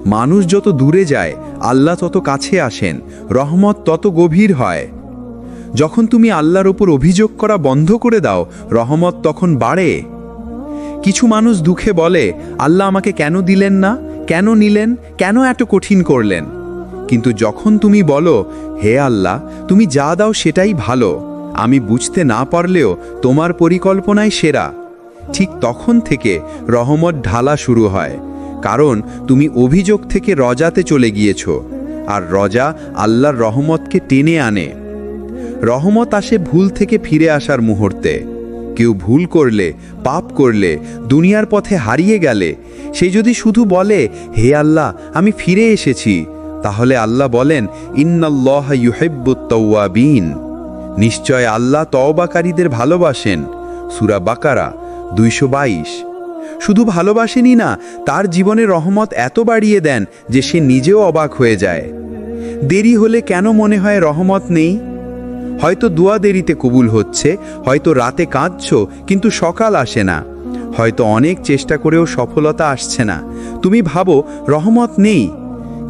মানুষ যত দূরে যায়, আল্লাহ তত কাছে আসেন, রহমত তত গভীর হয়। যখন তুমি আল্লাহর ওপর অভিযোগ করা বন্ধ করে দাও, রহমত তখন বাড়ে। কিছু মানুষ দুঃখে বলে, আল্লাহ আমাকে কেন দিলেন না, কেন নিলেন, কেন এত কঠিন করলেন? কিন্তু যখন তুমি বলো, হে আল্লাহ, তুমি যা দাও সেটাই ভালো, আমি বুঝতে না পারলেও তোমার পরিকল্পনাই সেরা, ঠিক তখন থেকে রহমত ঢালা শুরু হয়। কারণ তুমি অভিযোগ থেকে রজাতে চলে গিয়েছ, আর রজা আল্লাহর রহমতকে টেনে আনে। রহমত আসে ভুল থেকে ফিরে আসার মুহূর্তে। কেউ ভুল করলে, পাপ করলে, দুনিয়ার পথে হারিয়ে গেলে, সে যদি শুধু বলে, হে আল্লাহ, আমি ফিরে এসেছি, তাহলে আল্লাহ বলেন, ইন্নাল্লাহা ইউহিব্বুত তাওয়াবিন, নিশ্চয় আল্লাহ তওবাকারীদের ভালোবাসেন। সূরা বাকারা 222। শুধু ভালোবাসেনই না, তার জীবনে রহমত এত বাড়িয়ে দেন যে সে নিজেও অবাক হয়ে যায়। দেরি হলে কেন মনে হয় রহমত নেই? হয়তো দোয়া দেরিতে কবুল হচ্ছে, হয়তো রাতে কাঁদছ কিন্তু সকাল আসে না, হয়তো অনেক চেষ্টা করেও সফলতা আসছে না। তুমি ভাবো রহমত নেই,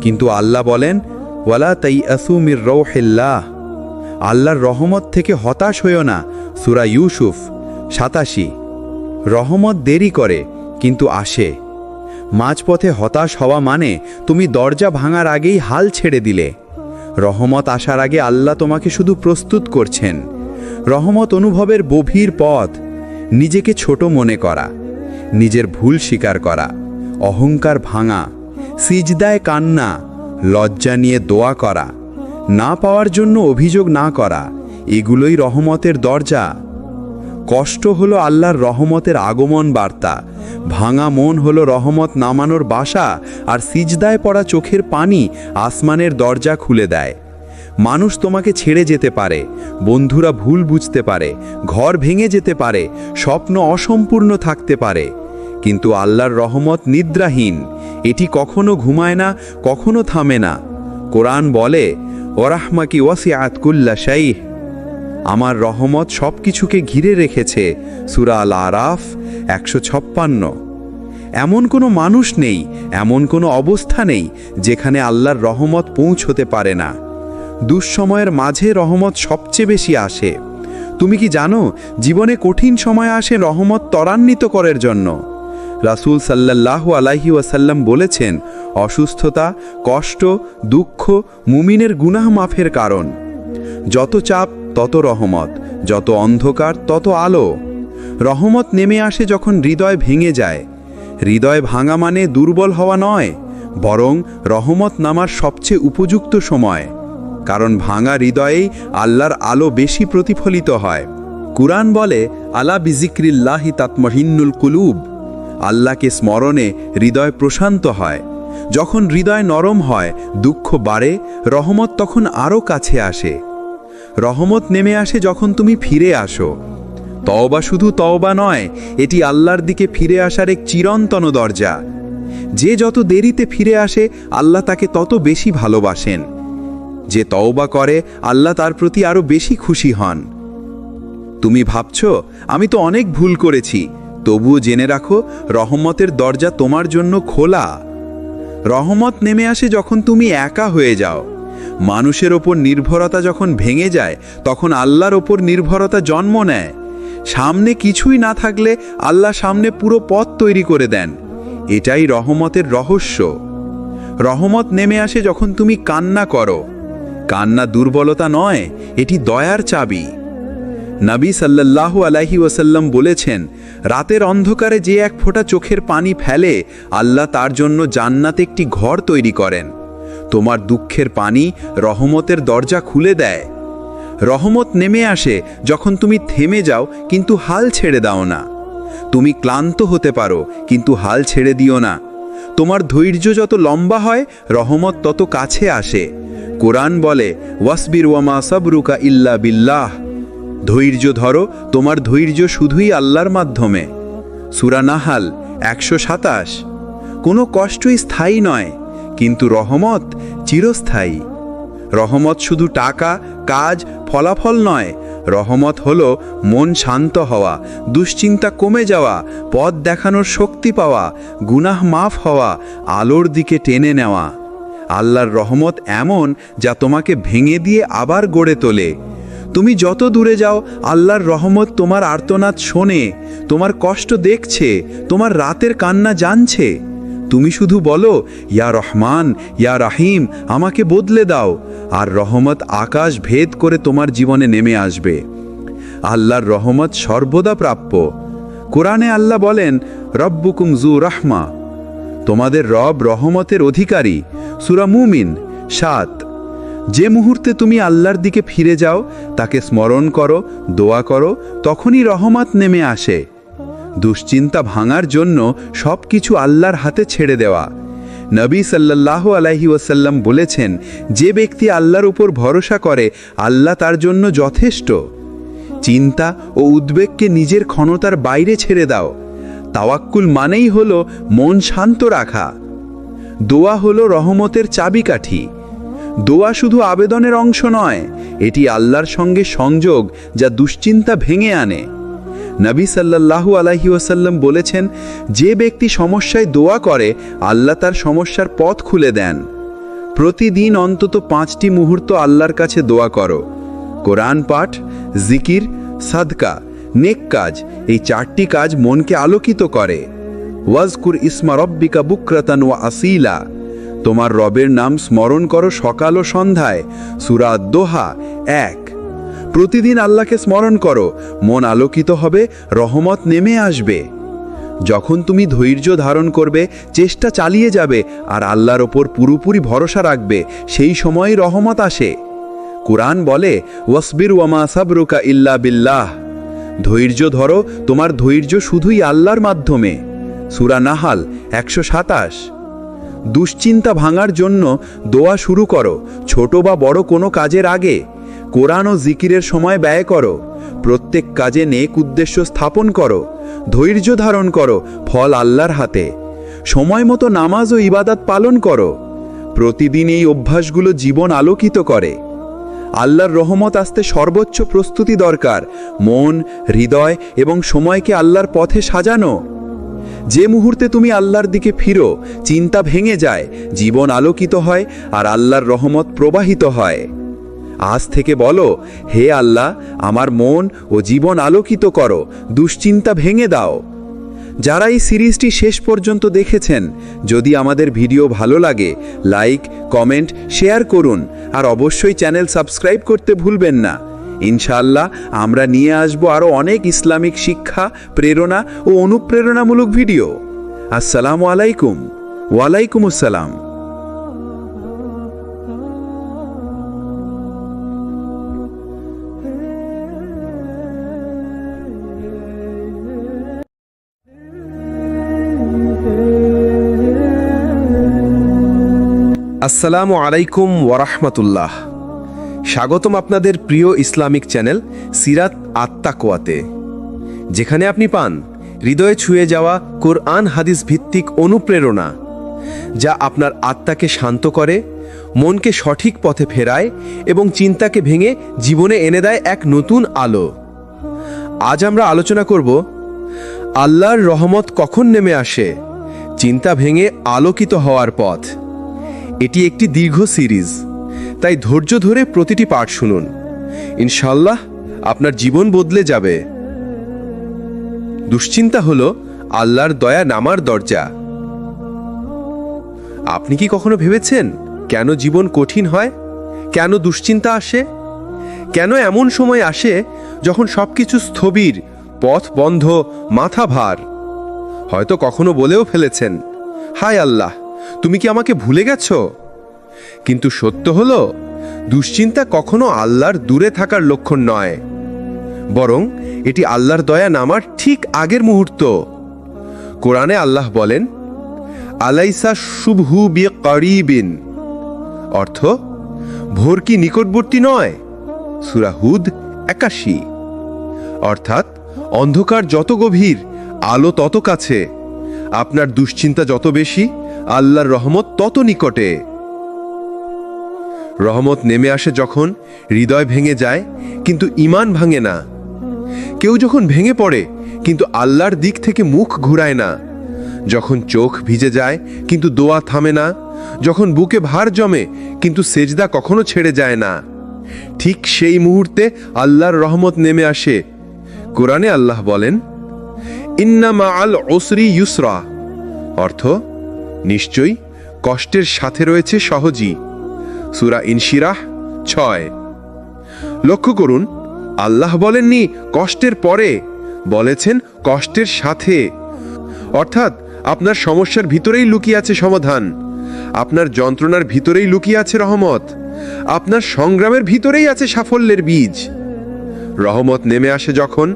কিন্তু আল্লাহ বলেন, ওয়ালা তাইয়াসু মির রাউহিল্লাহ, আল্লাহর রহমত থেকে হতাশ হইও না। সূরা ইউসুফ 87। রহমত দেরি করে কিন্তু আসে। মাঝপথে হতাশ হওয়া মানে তুমি দরজা ভাঙার আগেই হাল ছেড়ে দিলে। রহমত আসার আগে আল্লাহ তোমাকে শুধু প্রস্তুত করছেন। রহমত অনুভবের গভীর পথ, নিজেকে ছোট মনে করা, নিজের ভুল স্বীকার করা, অহংকার ভাঙা, সিজদায় কান্না, লজ্জা নিয়ে দোয়া করা, না পাওয়ার জন্য অভিযোগ না করা, এগুলোই রহমতের দরজা। কষ্ট হলো আল্লাহর রহমতের আগমন বার্তা, ভাঙা মন হলো রহমত নামানোর বাসা, আর সিজদায় পড়া চোখের পানি আসমানের দরজা খুলে দেয়। মানুষ তোমাকে ছেড়ে যেতে পারে, বন্ধুরা ভুল বুঝতে পারে, ঘর ভেঙে যেতে পারে, স্বপ্ন অসম্পূর্ণ থাকতে পারে, কিন্তু আল্লাহর রহমত নিদ্রাহীন, এটি কখনো ঘুমায় না, কখনো থামে না। কোরআন বলে, ওয়ারাহমাকি ওয়াসিআত কুল্লা শাইহ, আমার রহমত সব কিছুকে ঘিরে রেখেছে। সূরা আল আরাফ 156। এমন কোনো মানুষ নেই, এমন কোনো অবস্থা নেই যেখানে আল্লাহর রহমত পৌঁছতে পারে না। দুঃসময়ের মাঝে রহমত সবচেয়ে বেশি আসে। তুমি কি জানো, জীবনে কঠিন সময় আসে রহমত ত্বরান্বিত করার জন্য। রাসূল সাল্লাল্লাহু আলাইহি ওয়াসাল্লাম বলেছেন, অসুস্থতা, কষ্ট, দুঃখ মুমিনের গুনাহ মাফের কারণ। যত চাপ তত রহমত, যত অন্ধকার তত আলো। রহমত নেমে আসে যখন হৃদয় ভেঙে যায়। হৃদয় ভাঙা মানে দুর্বল হওয়া নয়, বরং রহমত নামার সবচেয়ে উপযুক্ত সময়। কারণ ভাঙা হৃদয়েই আল্লাহর আলো বেশি প্রতিফলিত হয়। কুরআন বলে, আলা বিজিক্রিল্লাহি তাতমাইন্নুল কুলুব, আল্লাহকে স্মরণে হৃদয় প্রশান্ত হয়। যখন হৃদয় নরম হয়, দুঃখ বাড়ে, রহমত তখন আরও কাছে আসে। রহমত নেমে আসে যখন তুমি ফিরে আসো। তওবা শুধু তওবা নয়, এটি আল্লাহর দিকে ফিরে আসার এক চিরন্তন দরজা। যে যত দেরিতে ফিরে আসে, আল্লাহ তাকে তত বেশি ভালোবাসেন। যে তওবা করে, আল্লাহ তার প্রতি আরও বেশি খুশি হন। তুমি ভাবছ, আমি তো অনেক ভুল করেছি, তবুও জেনে রাখো, রহমতের দরজা তোমার জন্য খোলা। রহমত নেমে আসে যখন তুমি একা হয়ে যাও। মানুষের ওপর নির্ভরতা যখন ভেঙে যায়, তখন আল্লাহর ওপর নির্ভরতা জন্ম নেয়। সামনে কিছুই না থাকলে আল্লাহ সামনে পুরো পথ তৈরি করে দেন। এটাই রহমতের রহস্য। রহমত নেমে আসে যখন তুমি কান্না করো। কান্না দুর্বলতা নয়, এটি দয়ার চাবি। নবী সাল্লাল্লাহু আলাইহি ওয়াসাল্লাম বলেছেন, রাতের অন্ধকারে যে এক ফোঁটা চোখের পানি ফেলে, আল্লাহ তার জন্য জান্নাতে একটি ঘর তৈরি করেন। তোমার দুঃখের পানি রহমতের দরজা খুলে দেয়। রহমত নেমে আসে যখন তুমি থেমে যাও কিন্তু হাল ছেড়ে দাও না। তুমি ক্লান্ত হতে পারো কিন্তু হাল ছেড়ে দিও না। তোমার ধৈর্য যত লম্বা হয় রহমত তত কাছে আসে। কোরআন বলে ওয়াসবির ওয়ামা সাবরুকা ইল্লা বিল্লাহ, ধৈর্য ধরো, তোমার ধৈর্য শুধুই আল্লাহর মাধ্যমে। সূরা নাহাল 127। কোনো কষ্টই স্থায়ী নয়, কিন্তু রহমত চিরস্থায়ী। রহমত শুধু টাকা, কাজ, ফলাফল নয়। রহমত হলো মন শান্ত হওয়া, দুশ্চিন্তা কমে যাওয়া, পথ দেখানোর শক্তি পাওয়া, গুনাহ মাফ হওয়া, আলোর দিকে টেনে নেওয়া। আল্লাহর রহমত এমন যা তোমাকে ভেঙে দিয়ে আবার গড়ে তোলে। তুমি যত দূরে যাও আল্লাহর রহমত তোমার আর্তনাদ শোনে, তোমার কষ্ট দেখছে, তোমার রাতের কান্না জানছে। তুমি শুধু বলো ইয়া রহমান, ইয়া রাহিম, আমাকে বদলে দাও, আর রহমত আকাশ ভেদ করে তোমার জীবনে নেমে আসবে। আল্লাহর রহমত সর্বদা প্রাপ্য। কোরআনে আল্লাহ বলেন রব্বুকুম যু রাহমা, তোমাদের রব রহমতের অধিকারী। সূরা মুমিন 7। যে মুহূর্তে তুমি আল্লাহর দিকে ফিরে যাও, তাকে স্মরণ করো, দোয়া করো, তখনই রহমত নেমে আসে। দুশ্চিন্তা ভাঙার জন্য সব কিছু আল্লাহর হাতে ছেড়ে দেওয়া। নবী সাল্লাল্লাহু আলাইহি ওয়াসাল্লাম বলেছেন, যে ব্যক্তি আল্লাহর উপর ভরসা করে আল্লাহ তার জন্য যথেষ্ট। চিন্তা ও উদ্বেগকে নিজের ক্ষমতার বাইরে ছেড়ে দাও। তাওয়াক্কুল মানেই হলো মন শান্ত রাখা। দোয়া হলো রহমতের চাবিকাঠি। দোয়া শুধু আবেদনের অংশ নয়, এটি আল্লাহর সঙ্গে সংযোগ যা দুশ্চিন্তা ভেঙে আনে। নবী সাল্লাল্লাহু আলাইহি ওয়াসাল্লাম বলেছেন, যে ব্যক্তি সমস্যায় দোয়া করে আল্লাহ তার সমস্যার পথ খুলে দেন। প্রতিদিন অন্তত 5টি মুহূর্ত আল্লাহর কাছে দোয়া করো। কোরআন পাঠ, জিকির, সাদকা, নেক কাজ, এই 4টি কাজ মনকে আলোকিত করে। ওয়াজকুর ইসমা রব্বিকা বুকরাতান ওয়া আসিলা, তোমার রবের নাম স্মরণ করো সকাল ও সন্ধ্যায়। সূরা দোহা 1। প্রতিদিন আল্লাহকে স্মরণ করো, মন আলোকিত হবে, রহমত নেমে আসবে। যখন তুমি ধৈর্য ধারণ করবে, চেষ্টা চালিয়ে যাবে আর আল্লাহর ওপর পুরোপুরি ভরসা রাখবে, সেই সময়ই রহমত আসে। কুরআন বলে ওয়াসবির ওয়ামা সাবরুকা ইল্লা বিল্লাহ, ধৈর্য ধরো, তোমার ধৈর্য শুধুই আল্লাহর মাধ্যমে। সূরা নাহাল 127। দুশ্চিন্তা ভাঙার জন্য দোয়া শুরু করো, ছোট বা বড় কোনো কাজের আগে। কোরআন ও জিকিরের সময় ব্যয় করো। প্রত্যেক কাজে নেক উদ্দেশ্য স্থাপন করো। ধৈর্য ধারণ করো, ফল আল্লাহর হাতে। সময় মতো নামাজ ও ইবাদত পালন করো। প্রতিদিন এই অভ্যাসগুলো জীবন আলোকিত করে। আল্লাহর রহমত আসতে সর্বোচ্চ প্রস্তুতি দরকার, মন, হৃদয় এবং সময়কে আল্লাহর পথে সাজানো। যে মুহূর্তে তুমি আল্লাহর দিকে ফিরো, চিন্তা ভেঙে যায়, জীবন আলোকিত হয় আর আল্লাহর রহমত প্রবাহিত হয়। আজ থেকে বলো, হে আল্লাহ, আমার মন ও জীবন আলোকিত করো, দুশ্চিন্তা ভেঙে দাও। যারা এই সিরিজটি শেষ পর্যন্ত দেখেছেন, যদি আমাদের ভিডিও ভালো লাগে লাইক, কমেন্ট, শেয়ার করুন আর অবশ্যই চ্যানেল সাবস্ক্রাইব করতে ভুলবেন না। ইনশাআল্লাহ আমরা নিয়ে আসব আরও অনেক ইসলামিক শিক্ষা, প্রেরণা ও অনুপ্রেরণামূলক ভিডিও। আসসালামু আলাইকুম। ওয়ালাইকুম আসসালাম। আসসালামু আলাইকুম ওয়ারাহমাতুল্লাহ। স্বাগতম আপনাদের প্রিয় ইসলামিক চ্যানেল সিরাত আত-তাকওয়াতে, যেখানে আপনি পান হৃদয়ে ছুঁয়ে যাওয়া কোরআন হাদিস ভিত্তিক অনুপ্রেরণা, যা আপনার আত্মাকে শান্ত করে, মনকে সঠিক পথে ফেরায় এবং চিন্তাকে ভেঙে জীবনে এনে দেয় এক নতুন আলো। আজ আমরা আলোচনা করব আল্লাহর রহমত কখন নেমে আসে, চিন্তা ভেঙে আলোকিত হওয়ার পথ। এটি একটি দীর্ঘ সিরিজ, তাই ধৈর্য ধরে প্রতিটি পাঠ শুনুন। ইনশাআল্লাহ আপনার জীবন বদলে যাবে। দুশ্চিন্তা হলো আল্লাহর দয়া নামার দরজা। আপনি কি কখনো ভেবেছেন কেন জীবন কঠিন হয়, কেন দুশ্চিন্তা আসে, কেন এমন সময় আসে যখন সবকিছু স্থবির, পথ বন্ধ, মাথা ভার? হয়তো কখনো বলেও ফেলেছেন, হায় আল্লাহ, তুমি কি আমাকে ভুলে গেছো? কিন্তু সত্য হলো, দুশ্চিন্তা কখনো আল্লাহর দূরে থাকার লক্ষণ নয়, বরং এটি আল্লাহর দয়া নামার ঠিক আগের মুহূর্ত। কোরআনে আল্লাহ বলেন, আলাইসা শুভহু বিকরিবিন, অর্থ ভোর কি নিকটবর্তী নয়? সূরা হুদ ৮১। অর্থাৎ অন্ধকার যত গভীর, আলো তত কাছে। আপনার দুশ্চিন্তা যত বেশি, আল্লাহর রহমত তত নিকটে। রহমত নেমে আসে যখন হৃদয় ভেঙে যায় কিন্তু ঈমান ভাঙে না। কেউ যখন ভেঙে পড়ে কিন্তু আল্লাহর দিক থেকে মুখ ঘুরায় না, যখন চোখ ভিজে যায় কিন্তু দোয়া থামে না, যখন বুকে ভার জমে কিন্তু সেজদা কখনো ছেড়ে যায় না, ঠিক সেই মুহূর্তে আল্লাহর রহমত নেমে আসে। কোরআনে আল্লাহ বলেন, ইন্না মাআল উসরি ইউসরা, অর্থ নিশ্চয়ই কষ্টের সাথে রয়েছে সহজই। সূরা ইনশিরাহ ৬। লক্ষ্য করুন, আল্লাহ বলেননি কষ্টের পরে, বলেছেন কষ্টের সাথে। অর্থাৎ আপনার সমস্যার ভিতরেই লুকিয়ে আছে সমাধান, আপনার যন্ত্রণার ভিতরেই লুকিয়ে আছে রহমত, আপনার সংগ্রামের ভিতরেই আছে সাফল্যের বীজ। রহমত নেমে আসে যখন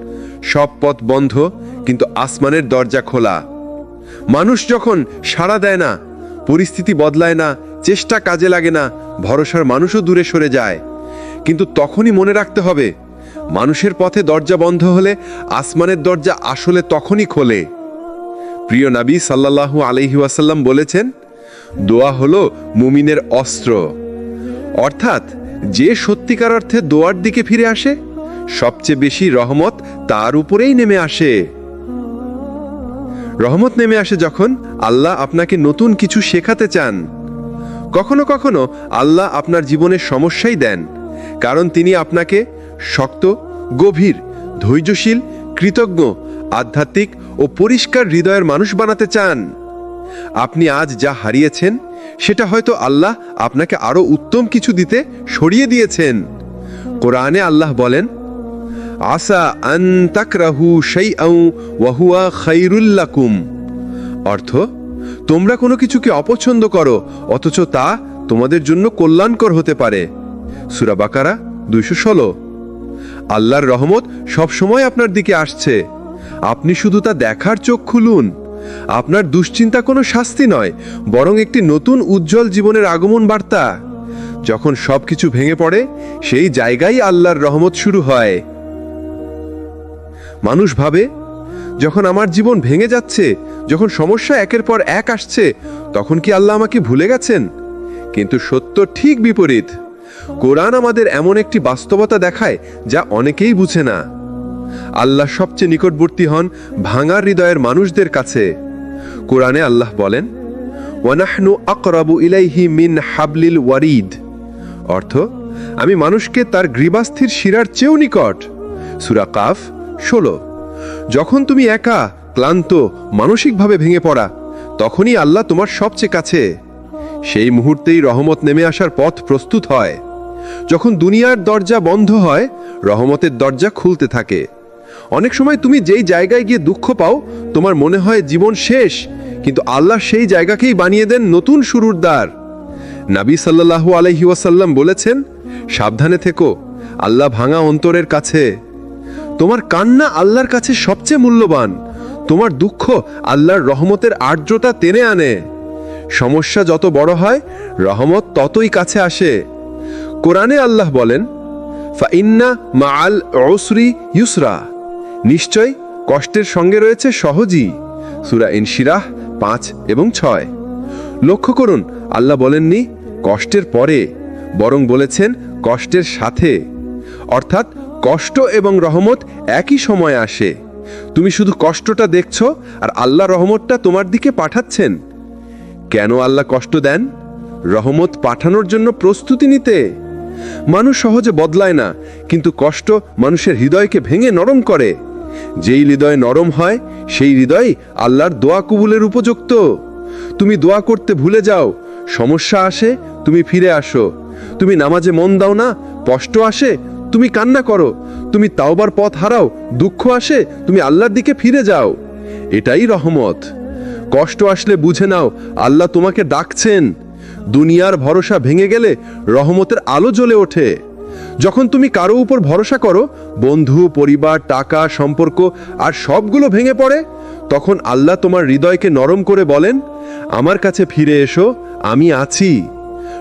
সব পথ বন্ধ কিন্তু আসমানের দরজা খোলা। মানুষ যখন সাড়া দেয় না, পরিস্থিতি বদলায় না, চেষ্টা কাজে লাগে না, ভরসার মানুষও দূরে সরে যায়, কিন্তু তখনই মনে রাখতে হবে, মানুষের পথে দরজা বন্ধ হলে আসমানের দরজা আসলে তখনই খোলে। প্রিয় নবী সাল্লাল্লাহু আলাইহি ওয়াসাল্লাম বলেছেন, দোয়া হলো মুমিনের অস্ত্র। অর্থাৎ যে সত্যিকার অর্থে দোয়ার দিকে ফিরে আসে, সবচেয়ে বেশি রহমত তার উপরেই নেমে আসে। রহমত নেমে আসে যখন আল্লাহ আপনাকে নতুন কিছু শেখাতে চান। কখনো কখনো আল্লাহ আপনার জীবনের সমস্যাই দেন, কারণ তিনি আপনাকে শক্ত, গভীর, ধৈর্যশীল, কৃতজ্ঞ, আধ্যাত্মিক ও পরিষ্কার হৃদয়ের মানুষ বানাতে চান। আপনি আজ যা হারিয়েছেন সেটা হয়তো আল্লাহ আপনাকে আরো উত্তম কিছু দিতে সরিয়ে দিয়েছেন। কোরআনে আল্লাহ বলেন, আসা আন তাকরাহু শাইআন ওয়া হুয়া খায়রুল লাকুম, অর্থ তোমরা কোনো কিছুকে অপছন্দ করো অথচ তা তোমাদের জন্য কল্যাণকর হতে পারে। সূরা বাকারা ২১৬। আল্লাহর রহমত সব সময় আপনার দিকে আসছে, আপনি শুধু তা দেখার চোখ খুলুন। আপনার দুশ্চিন্তা কোনো শাস্তি নয়, বরং একটি নতুন উজ্জ্বল জীবনের আগমন বার্তা। যখন সবকিছু ভেঙে পড়ে, সেই জায়গায় আল্লাহর রহমত শুরু হয়। মানুষ ভাবে, যখন আমার জীবন ভেঙে যাচ্ছে, যখন সমস্যা একের পর এক আসছে, তখন কি আল্লাহ আমাকে ভুলে গেছেন? কিন্তু সত্য ঠিক বিপরীত। কোরআন আমাদের এমন একটি বাস্তবতা দেখায় যা অনেকেই বুঝে না। আল্লাহ সবচেয়ে নিকটবর্তী হন ভাঙার হৃদয়ের মানুষদের কাছে। কোরআনে আল্লাহ বলেন, ওয়ানাহনু আকরাবু ইলাইহি মিন হাবলিল ওয়ারিদ, অর্থ আমি মানুষকে তার গ্রীবাস্থির শিরার চেয়েও নিকট। সূরা কাফ ১৬। যখন তুমি একা, ক্লান্ত, মানসিকভাবে ভেঙে পড়া, তখনই আল্লাহ তোমার সবচেয়ে কাছে। সেই মুহূর্তেই রহমত নেমে আসার পথ প্রস্তুত হয়। যখন দুনিয়ার দরজা বন্ধ হয়, রহমতের দরজা খুলতে থাকে। অনেক সময় তুমি যেই জায়গায় গিয়ে দুঃখ পাও, তোমার মনে হয় জীবন শেষ, কিন্তু আল্লাহ সেই জায়গাকেই বানিয়ে দেন নতুন শুরুর দ্বার। নবী সাল্লাল্লাহু আলাইহি ওয়াসাল্লাম বলেছেন, সাবধানে থেকো, আল্লাহ ভাঙা অন্তরের কাছে। তোমার কান্না আল্লাহর কাছে সবচেয়ে মূল্যবান। তোমার দুঃখ আল্লাহর রহমতের আর্দ্রতা টেনে আনে। সমস্যা যত বড় হয়, রহমত ততই কাছে আসে। কোরআনে আল্লাহ বলেন, ফাইন্না মাআল উসরি ইউসরা, নিশ্চয় কষ্টের সঙ্গে রয়েছে সহজই। সূরা ইনশিরাহ ৫ এবং ৬। লক্ষ্য করুন, আল্লাহ বলেননি কষ্টের পরে, বরং বলেছেন কষ্টের সাথে। অর্থাৎ কষ্ট এবং রহমত একই সময় আসে। তুমি শুধু কষ্টটা দেখছো আর আল্লাহ রহমতটা তোমার দিকে পাঠাচ্ছেন। কেন আল্লাহ কষ্ট দেন? রহমত পাঠানোর জন্য প্রস্তুতি নিতে। মানুষ সহজে বদলায় না, কিন্তু কষ্ট মানুষের হৃদয়কে ভেঙে নরম করে। যেই হৃদয় নরম হয়, সেই হৃদয় আল্লাহর দোয়া কবুলের উপযুক্ত। তুমি দোয়া করতে ভুলে যাও, সমস্যা আসে, তুমি ফিরে আসো। তুমি নামাজে মন দাও না, কষ্ট আসে, তুমি কান্না করো। তুমি তাওবার পথ হারাও, দুঃখ আসে, তুমি আল্লাহর দিকে ফিরে যাও। এটাই রহমত। কষ্ট আসলে বুঝে নাও আল্লাহ তোমাকে ডাকছেন। দুনিয়ার ভরসা ভেঙে গেলে রহমতের আলো জ্বলে ওঠে। যখন তুমি কারো উপর ভরসা করো, বন্ধু, পরিবার, টাকা, সম্পর্ক আর সবগুলো ভেঙে পড়ে, তখন আল্লাহ তোমার হৃদয়কে নরম করে বলেন, আমার কাছে ফিরে এসো, আমি আছি।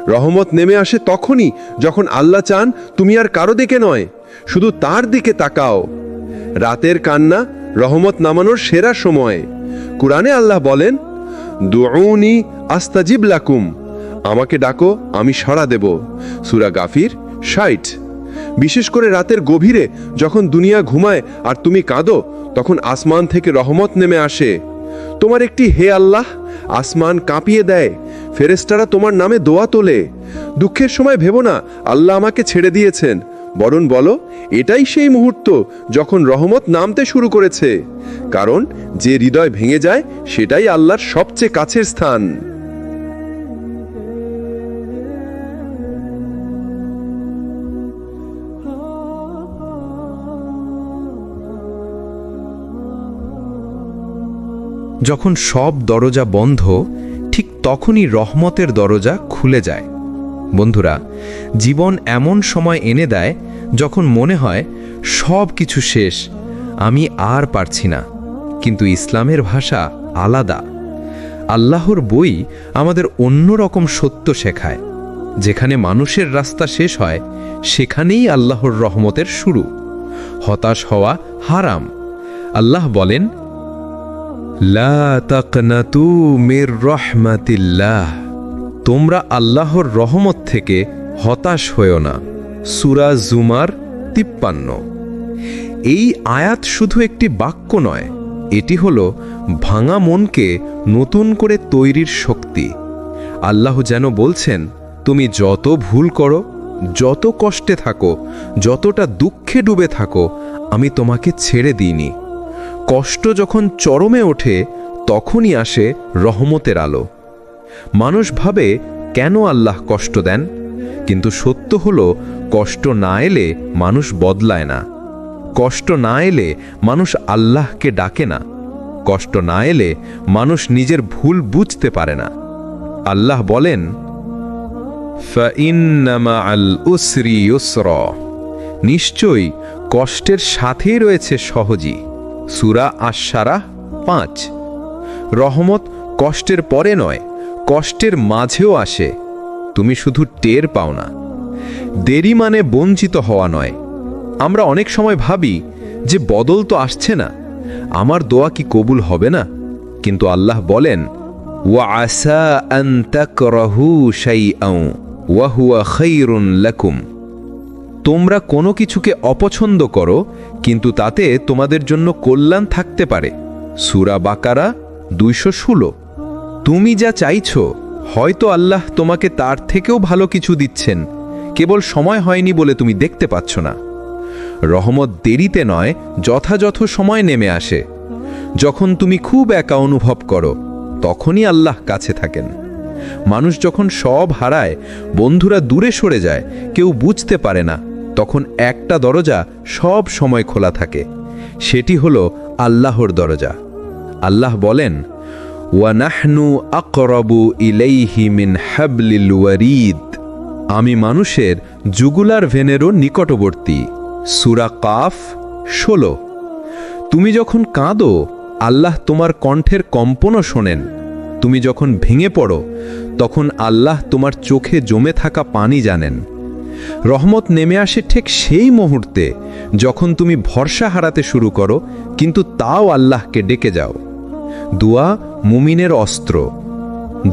রহমত নেমে আসে তখনই যখন আল্লাহ চান তুমি আর কারো দিকে নয়, শুধু তার দিকে তাকাও। রাতের কান্না রহমত নামানোর সেরা সময়। কুরআনে আল্লাহ বলেন, দুউনি আস্তাজিব লাকুম, আমাকে ডাকো, আমি সাড়া দেব। সূরা গাফির ৬০। বিশেষ করে রাতের গভীরে যখন দুনিয়া ঘুমায় আর তুমি কাঁদো, তখন আসমান থেকে রহমত নেমে আসে। তোমার একটি হে আল্লাহ, আসমান কাঁপিয়ে দেয়, ফেরেশতারা তোমার নামে দোয়া তোলে। দুঃখের সময় ভেবো না আল্লাহ আমাকে ছেড়ে দিয়েছেন, বরং বলো এটাই সেই মুহূর্ত যখন রহমত নামতে শুরু করেছে। কারণ যে হৃদয় ভেঙে যায় সেটাই আল্লাহর সবচেয়ে কাছের স্থান। যখন সব দরজা বন্ধ, ঠিক তখনই রহমতের দরজা খুলে যায়। বন্ধুরা, জীবন এমন সময় এনে দেয় যখন মনে হয় সব কিছু শেষ, আমি আর পারছি না। কিন্তু ইসলামের ভাষা আলাদা। আল্লাহর বই আমাদের অন্যরকম সত্য শেখায়। যেখানে মানুষের রাস্তা শেষ হয়, সেখানেই আল্লাহর রহমতের শুরু। হতাশ হওয়া হারাম। আল্লাহ বলেন, লা তাকনাতু মির রাহমাতিল্লাহ, তোমরা আল্লাহর রহমত থেকে হতাশ হয়ো না। সূরা জুমার ৫৩। এই আয়াত শুধু একটি বাক্য নয়, এটি হলো ভাঙা মনকে নতুন করে তৈরির শক্তি। আল্লাহ যেন বলছেন, তুমি যত ভুল করো, যত কষ্টে থাকো, যতটা দুঃখে ডুবে থাকো, আমি তোমাকে ছেড়ে দিইনি। কষ্ট যখন চরমে ওঠে, তখনই আসে রহমতের আলো। মানুষ ভাবে কেন আল্লাহ কষ্ট দেন, কিন্তু সত্য হলো কষ্ট না এলে মানুষ বদলায় না। কষ্ট না এলে মানুষ আল্লাহকে ডাকে না। কষ্ট না এলে মানুষ নিজের ভুল বুঝতে পারে না। আল্লাহ বলেন, ফাইন্না মাআল উসরি ইউসরা, নিশ্চয়ই কষ্টের সাথেই রয়েছে সহজই। সূরা আশ-শারাহ ৫। রহমত কষ্টের পরে নয়, কষ্টের মাঝেও আসে। তুমি শুধু টের পাও না। দেরি মানে বঞ্চিত হওয়া নয়। আমরা অনেক সময় ভাবি যে বদল তো আসছে না, আমার দোয়া কি কবুল হবে না? কিন্তু আল্লাহ বলেন, ওয়া আসা আন তাকরাহু শাইআন ওয়া হুয়া খায়রুন লাকুম, তোমরা কোনো কিছুকে অপছন্দ করো, কিন্তু তাতে তোমাদের জন্য কল্যাণ থাকতে পারে। সূরা বাকারা ২১৬। তুমি যা চাইছো, হয়তো আল্লাহ তোমাকে তার থেকেও ভালো কিছু দিচ্ছেন, কেবল সময় হয়নি বলে তুমি দেখতে পাচ্ছ না। রহমত দেরিতে নয়, যথাযথ সময় নেমে আসে। যখন তুমি খুব একা অনুভব করো, তখনই আল্লাহ কাছে থাকেন। মানুষ যখন সব হারায়, বন্ধুরা দূরে সরে যায়, কেউ বুঝতে পারে না, তখন একটা দরজা সব সময় খোলা থাকে। সেটি হলো আল্লাহর দরজা। আল্লাহ বলেন, ওয়া নাহনু আকরাবু ইলাইহি মিন হাবলিল ওয়ারিদ, আমি মানুষের জুগুলার ভেনেরও নিকটবর্তী। সূরা কাফ ১৬। তুমি যখন কাঁদো, আল্লাহ তোমার কণ্ঠের কম্পনও শোনেন। তুমি যখন ভেঙে পড়ো, তখন আল্লাহ তোমার চোখে জমে থাকা পানি জানেন। রহমত নেমে আসে ঠিক সেই মুহূর্তে যখন তুমি ভরসা হারাতে শুরু করো, কিন্তু তাও আল্লাহকে ডেকে যাও। দোয়া মুমিনের অস্ত্র।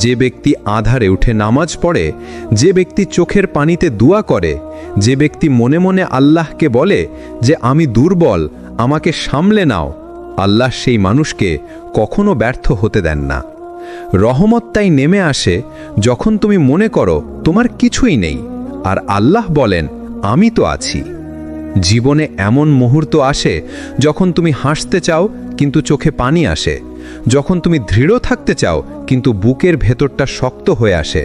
যে ব্যক্তি আঁধারে উঠে নামাজ পড়ে, যে ব্যক্তি চোখের পানিতে দোয়া করে, যে ব্যক্তি মনে মনে আল্লাহকে বলে যে আমি দুর্বল, আমাকে সামলে নাও, আল্লাহ সেই মানুষকে কখনো ব্যর্থ হতে দেন না। রহমত তাই নেমে আসে যখন তুমি মনে করো তোমার কিছুই নেই, আর আল্লাহ বলেন আমি তো আছি। জীবনে এমন মুহূর্ত আসে যখন তুমি হাসতে চাও কিন্তু চোখে পানি আসে, যখন তুমি দৃঢ় থাকতে চাও কিন্তু বুকের ভেতরটা শক্ত হয়ে আসে,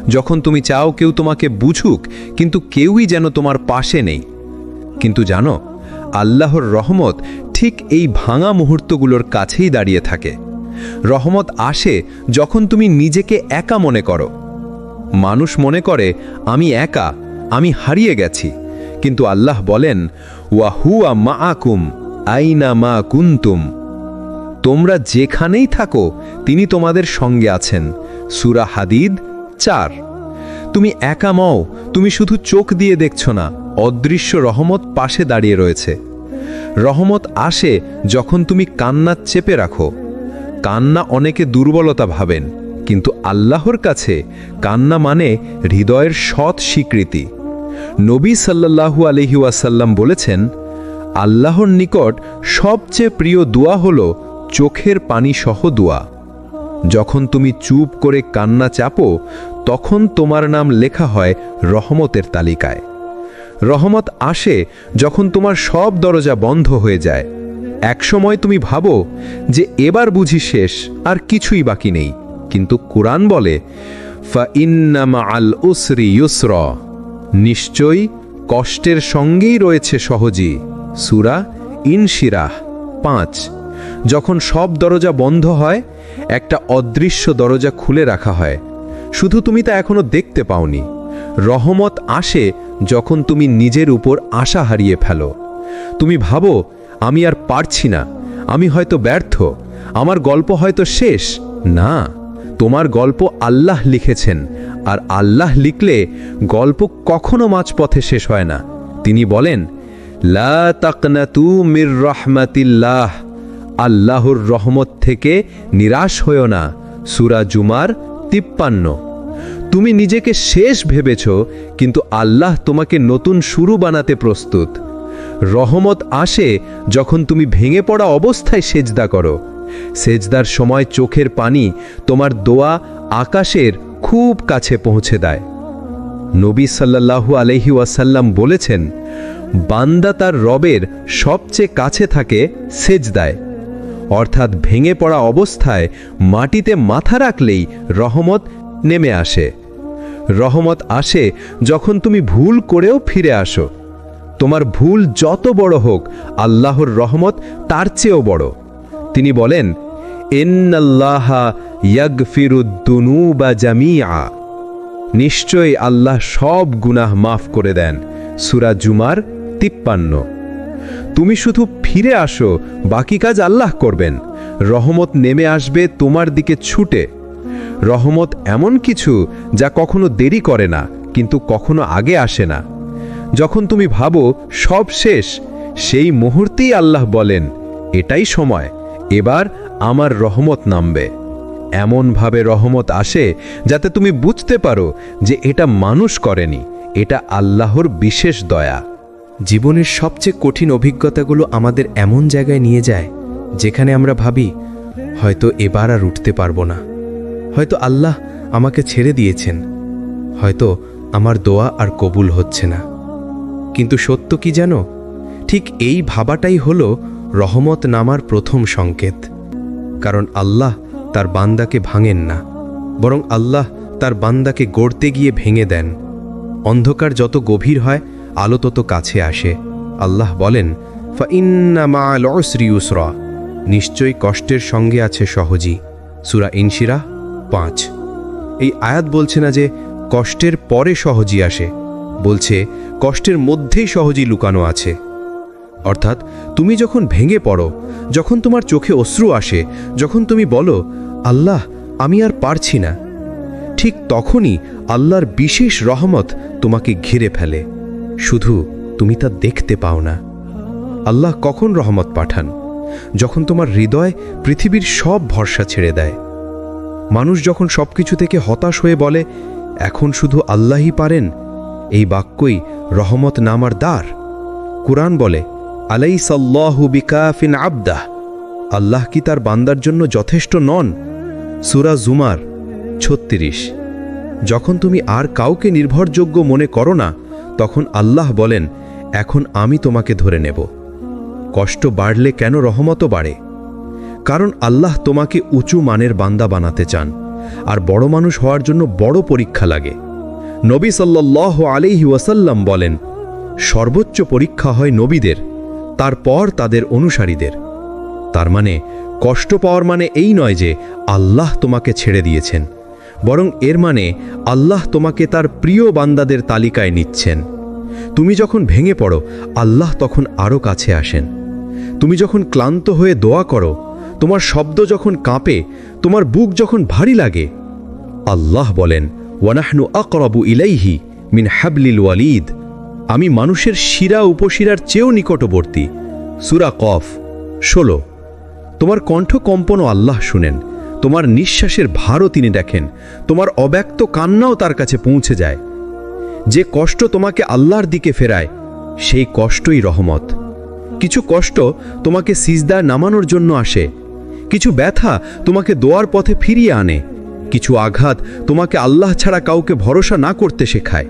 যখন তুমি চাও কেউ তোমাকে বুঝুক কিন্তু কেউই যেন তোমার পাশে নেই। কিন্তু জানো, আল্লাহর রহমত ঠিক এই ভাঙা মুহূর্তগুলোর কাছেই দাঁড়িয়ে থাকে। রহমত আসে যখন তুমি নিজেকে একা মনে করো, মানুষ মনে করে আমি একা, আমি হারিয়ে গেছি, কিন্তু আল্লাহ বলেন ওয়া হুয়া মাআকুম আইনা মা কুনতুম, তোমরা যেখানেই থাকো তিনি তোমাদের সঙ্গে আছেন। সূরা হাদিদ 4। তুমি একা নও, তুমি শুধু চোখ দিয়ে দেখছো না, অদৃশ্য রহমত পাশে দাঁড়িয়ে রয়েছে। রহমত আসে যখন তুমি কান্না চেপে রাখো। কান্না অনেকে দুর্বলতা ভাবেন, কিন্তু আল্লাহর কাছে কান্না মানে হৃদয়ের সৎ স্বীকৃতি। নবী সাল্লাল্লাহু আলাইহি ওয়াসাল্লাম বলেছেন, আল্লাহর নিকট সবচেয়ে প্রিয় দোয়া হলো চোখের পানি সহ দোয়া। যখন তুমি চুপ করে কান্না চাপো, তখন তোমার নাম লেখা হয় রহমতের তালিকায়। রহমত আসে যখন তোমার সব দরজা বন্ধ হয়ে যায়। একসময় তুমি ভাবো যে এবার বুঝি শেষ, আর কিছুই বাকি নেই, কিন্তু কুরআন বলে ফাইন্না মাআল উসরি ইউসরা, নিশ্চয়ই কষ্টের সঙ্গেই রয়েছে সহজই। সূরা ইনশিরাহ 5। যখন সব দরজা বন্ধ হয়, একটা অদৃশ্য দরজা খুলে রাখা হয়, শুধু তুমি তা এখনো দেখতে পাওনি। রহমত আসে যখন তুমি নিজের উপর আশা হারিয়ে ফেলো। তুমি ভাবো আমি আর পারছি না, আমি হয়তো ব্যর্থ, আমার গল্প হয়তো শেষ। না, তোমার গল্প আল্লাহ লিখেছেন, আর আল্লাহ লিখলে গল্প কখনো মাঝপথে শেষ হয় না। তিনি বলেন লা তাকনাতু মির রাহমাতিল্লাহ, আল্লাহর রহমত থেকে নিরাশ হয়ো না। সূরা জুমার 53। তুমি নিজেকে শেষ ভেবেছ, কিন্তু আল্লাহ তোমাকে নতুন শুরু বানাতে প্রস্তুত। রহমত আসে যখন তুমি ভেঙে পড়া অবস্থায় সেজদা করো। সেজদার সময় চোখের পানি তোমার দোয়া আকাশের খুব কাছে পৌঁছে দেয়। নবী সাল্লাল্লাহু আলাইহি ওয়াসাল্লাম বলেছেন, বান্দা তার রবের সবচেয়ে কাছে থাকে সেজদায়, অর্থাৎ ভেঙে পড়া অবস্থায় মাটিতে মাথা রাখলেই রহমত নেমে আসে। রহমত আসে যখন তুমি ভুল করেও ফিরে আসো। তোমার ভুল যত বড় হোক, আল্লাহর রহমত তার চেয়েও বড়। তিনি বলেন ইন্নাল্লাহা ইয়াগফিরুদ দুনুবা জামিআ, নিশ্চয়ই আল্লাহ সব গুনাহ মাফ করে দেন। সূরা জুমার 53। তুমি শুধু ফিরে আসো, বাকি কাজ আল্লাহ করবেন। রহমত নেমে আসবে তোমার দিকে ছুটে। রহমত এমন কিছু যা কখনো দেরি করে না, কিন্তু কখনো আগে আসে না। যখন তুমি ভাবো সব শেষ, সেই মুহূর্তেই আল্লাহ বলেন এটাই সময়, এবার আমার রহমত নামবে। এমনভাবে রহমত আসে যাতে তুমি বুঝতে পারো যে এটা মানুষ করেনি, এটা আল্লাহর বিশেষ দয়া। জীবনের সবচেয়ে কঠিন অভিজ্ঞতাগুলো আমাদের এমন জায়গায় নিয়ে যায় যেখানে আমরা ভাবি হয়তো এবার আর উঠতে পারবো না, হয়তো আল্লাহ আমাকে ছেড়ে দিয়েছেন, হয়তো আমার দোয়া আর কবুল হচ্ছে না। কিন্তু সত্য কি জানো, ঠিক এই ভাবাটাই হলো রহমত নামার প্রথম সংকেত। কারণ আল্লাহ তার বান্দাকে ভাঙেন না, বরং আল্লাহ তার বান্দাকে গড়তে গিয়ে ভেঙে দেন। অন্ধকার যত গভীর হয়, আলো তত কাছে আসে। আল্লাহ বলেন ফাইন্না মাআল উসরি ইউসরা, নিশ্চয়ই কষ্টের সঙ্গে আছে সহজই। সূরা ইনশিরাহ 5। এই আয়াত বলছে না যে কষ্টের পরে সহজই আসে, বলছে কষ্টের মধ্যেই সহজই লুকানো আছে। অর্থাৎ তুমি যখন ভেঙে পড়ো, যখন তোমার চোখে অশ্রু আসে, যখন তুমি বলো আল্লাহ আমি আর পারছি না, ঠিক তখনই আল্লাহর বিশেষ রহমত তোমাকে ঘিরে ফেলে। শুধু তুমি তা দেখতে পাও না। আল্লাহ কখন রহমত পাঠান? যখন তোমার হৃদয় পৃথিবীর সব ভরসা ছেড়ে দেয়। মানুষ যখন সবকিছু থেকে হতাশ হয়ে বলে এখন শুধু আল্লাহই পারেন, এই বাক্যই রহমত নামার দ্বার। কুরআন বলে আলাইসাল্লাহু বিকাফিন আবদাহ, আল্লাহ কি তার বান্দার জন্য যথেষ্ট নন? সূরা জুমার 36। যখন তুমি আর কাউকে নির্ভরযোগ্য মনে করো না, তখন আল্লাহ বলেন এখন আমি তোমাকে ধরে নেব। কষ্ট বাড়লে কেন রহমতও বাড়ে? কারণ আল্লাহ তোমাকে উঁচু মানের বান্দা বানাতে চান, আর বড় মানুষ হওয়ার জন্য বড় পরীক্ষা লাগে। নবী সাল্লাল্লাহু আলাইহি ওয়াসাল্লাম বলেন সর্বোচ্চ পরীক্ষা হয় নবীদের, তারপর তাদের অনুসারীদের। তার মানে কষ্ট পাওয়ার মানে এই নয় যে আল্লাহ তোমাকে ছেড়ে দিয়েছেন, বরং এর মানে আল্লাহ তোমাকে তার প্রিয় বান্দাদের তালিকায় নিচ্ছেন। তুমি যখন ভেঙে পড়ো, আল্লাহ তখন আরও কাছে আসেন। তুমি যখন ক্লান্ত হয়ে দোয়া করো, তোমার শব্দ যখন কাঁপে, তোমার বুক যখন ভারী লাগে, আল্লাহ বলেন, ওয়ানাহনু আকরাবু ইলাইহি মিন হাবলিল ওয়ালিদ, আমি মানুষের শিরা উপশিরার চেয়েও নিকটবর্তী। সূরা কফ 16। তোমার কণ্ঠ কম্পনও আল্লাহ শুনেন, তোমার নিঃশ্বাসের ভারও তিনি দেখেন, তোমার অব্যক্ত কান্নাও তার কাছে পৌঁছে যায়। যে কষ্ট তোমাকে আল্লাহর দিকে ফেরায়, সেই কষ্টই রহমত। কিছু কষ্ট তোমাকে সিজদায় নামানোর জন্য আসে, কিছু ব্যথা তোমাকে দোয়ার পথে ফিরিয়ে আনে, কিছু আঘাত তোমাকে আল্লাহ ছাড়া কাউকে ভরসা না করতে শেখায়।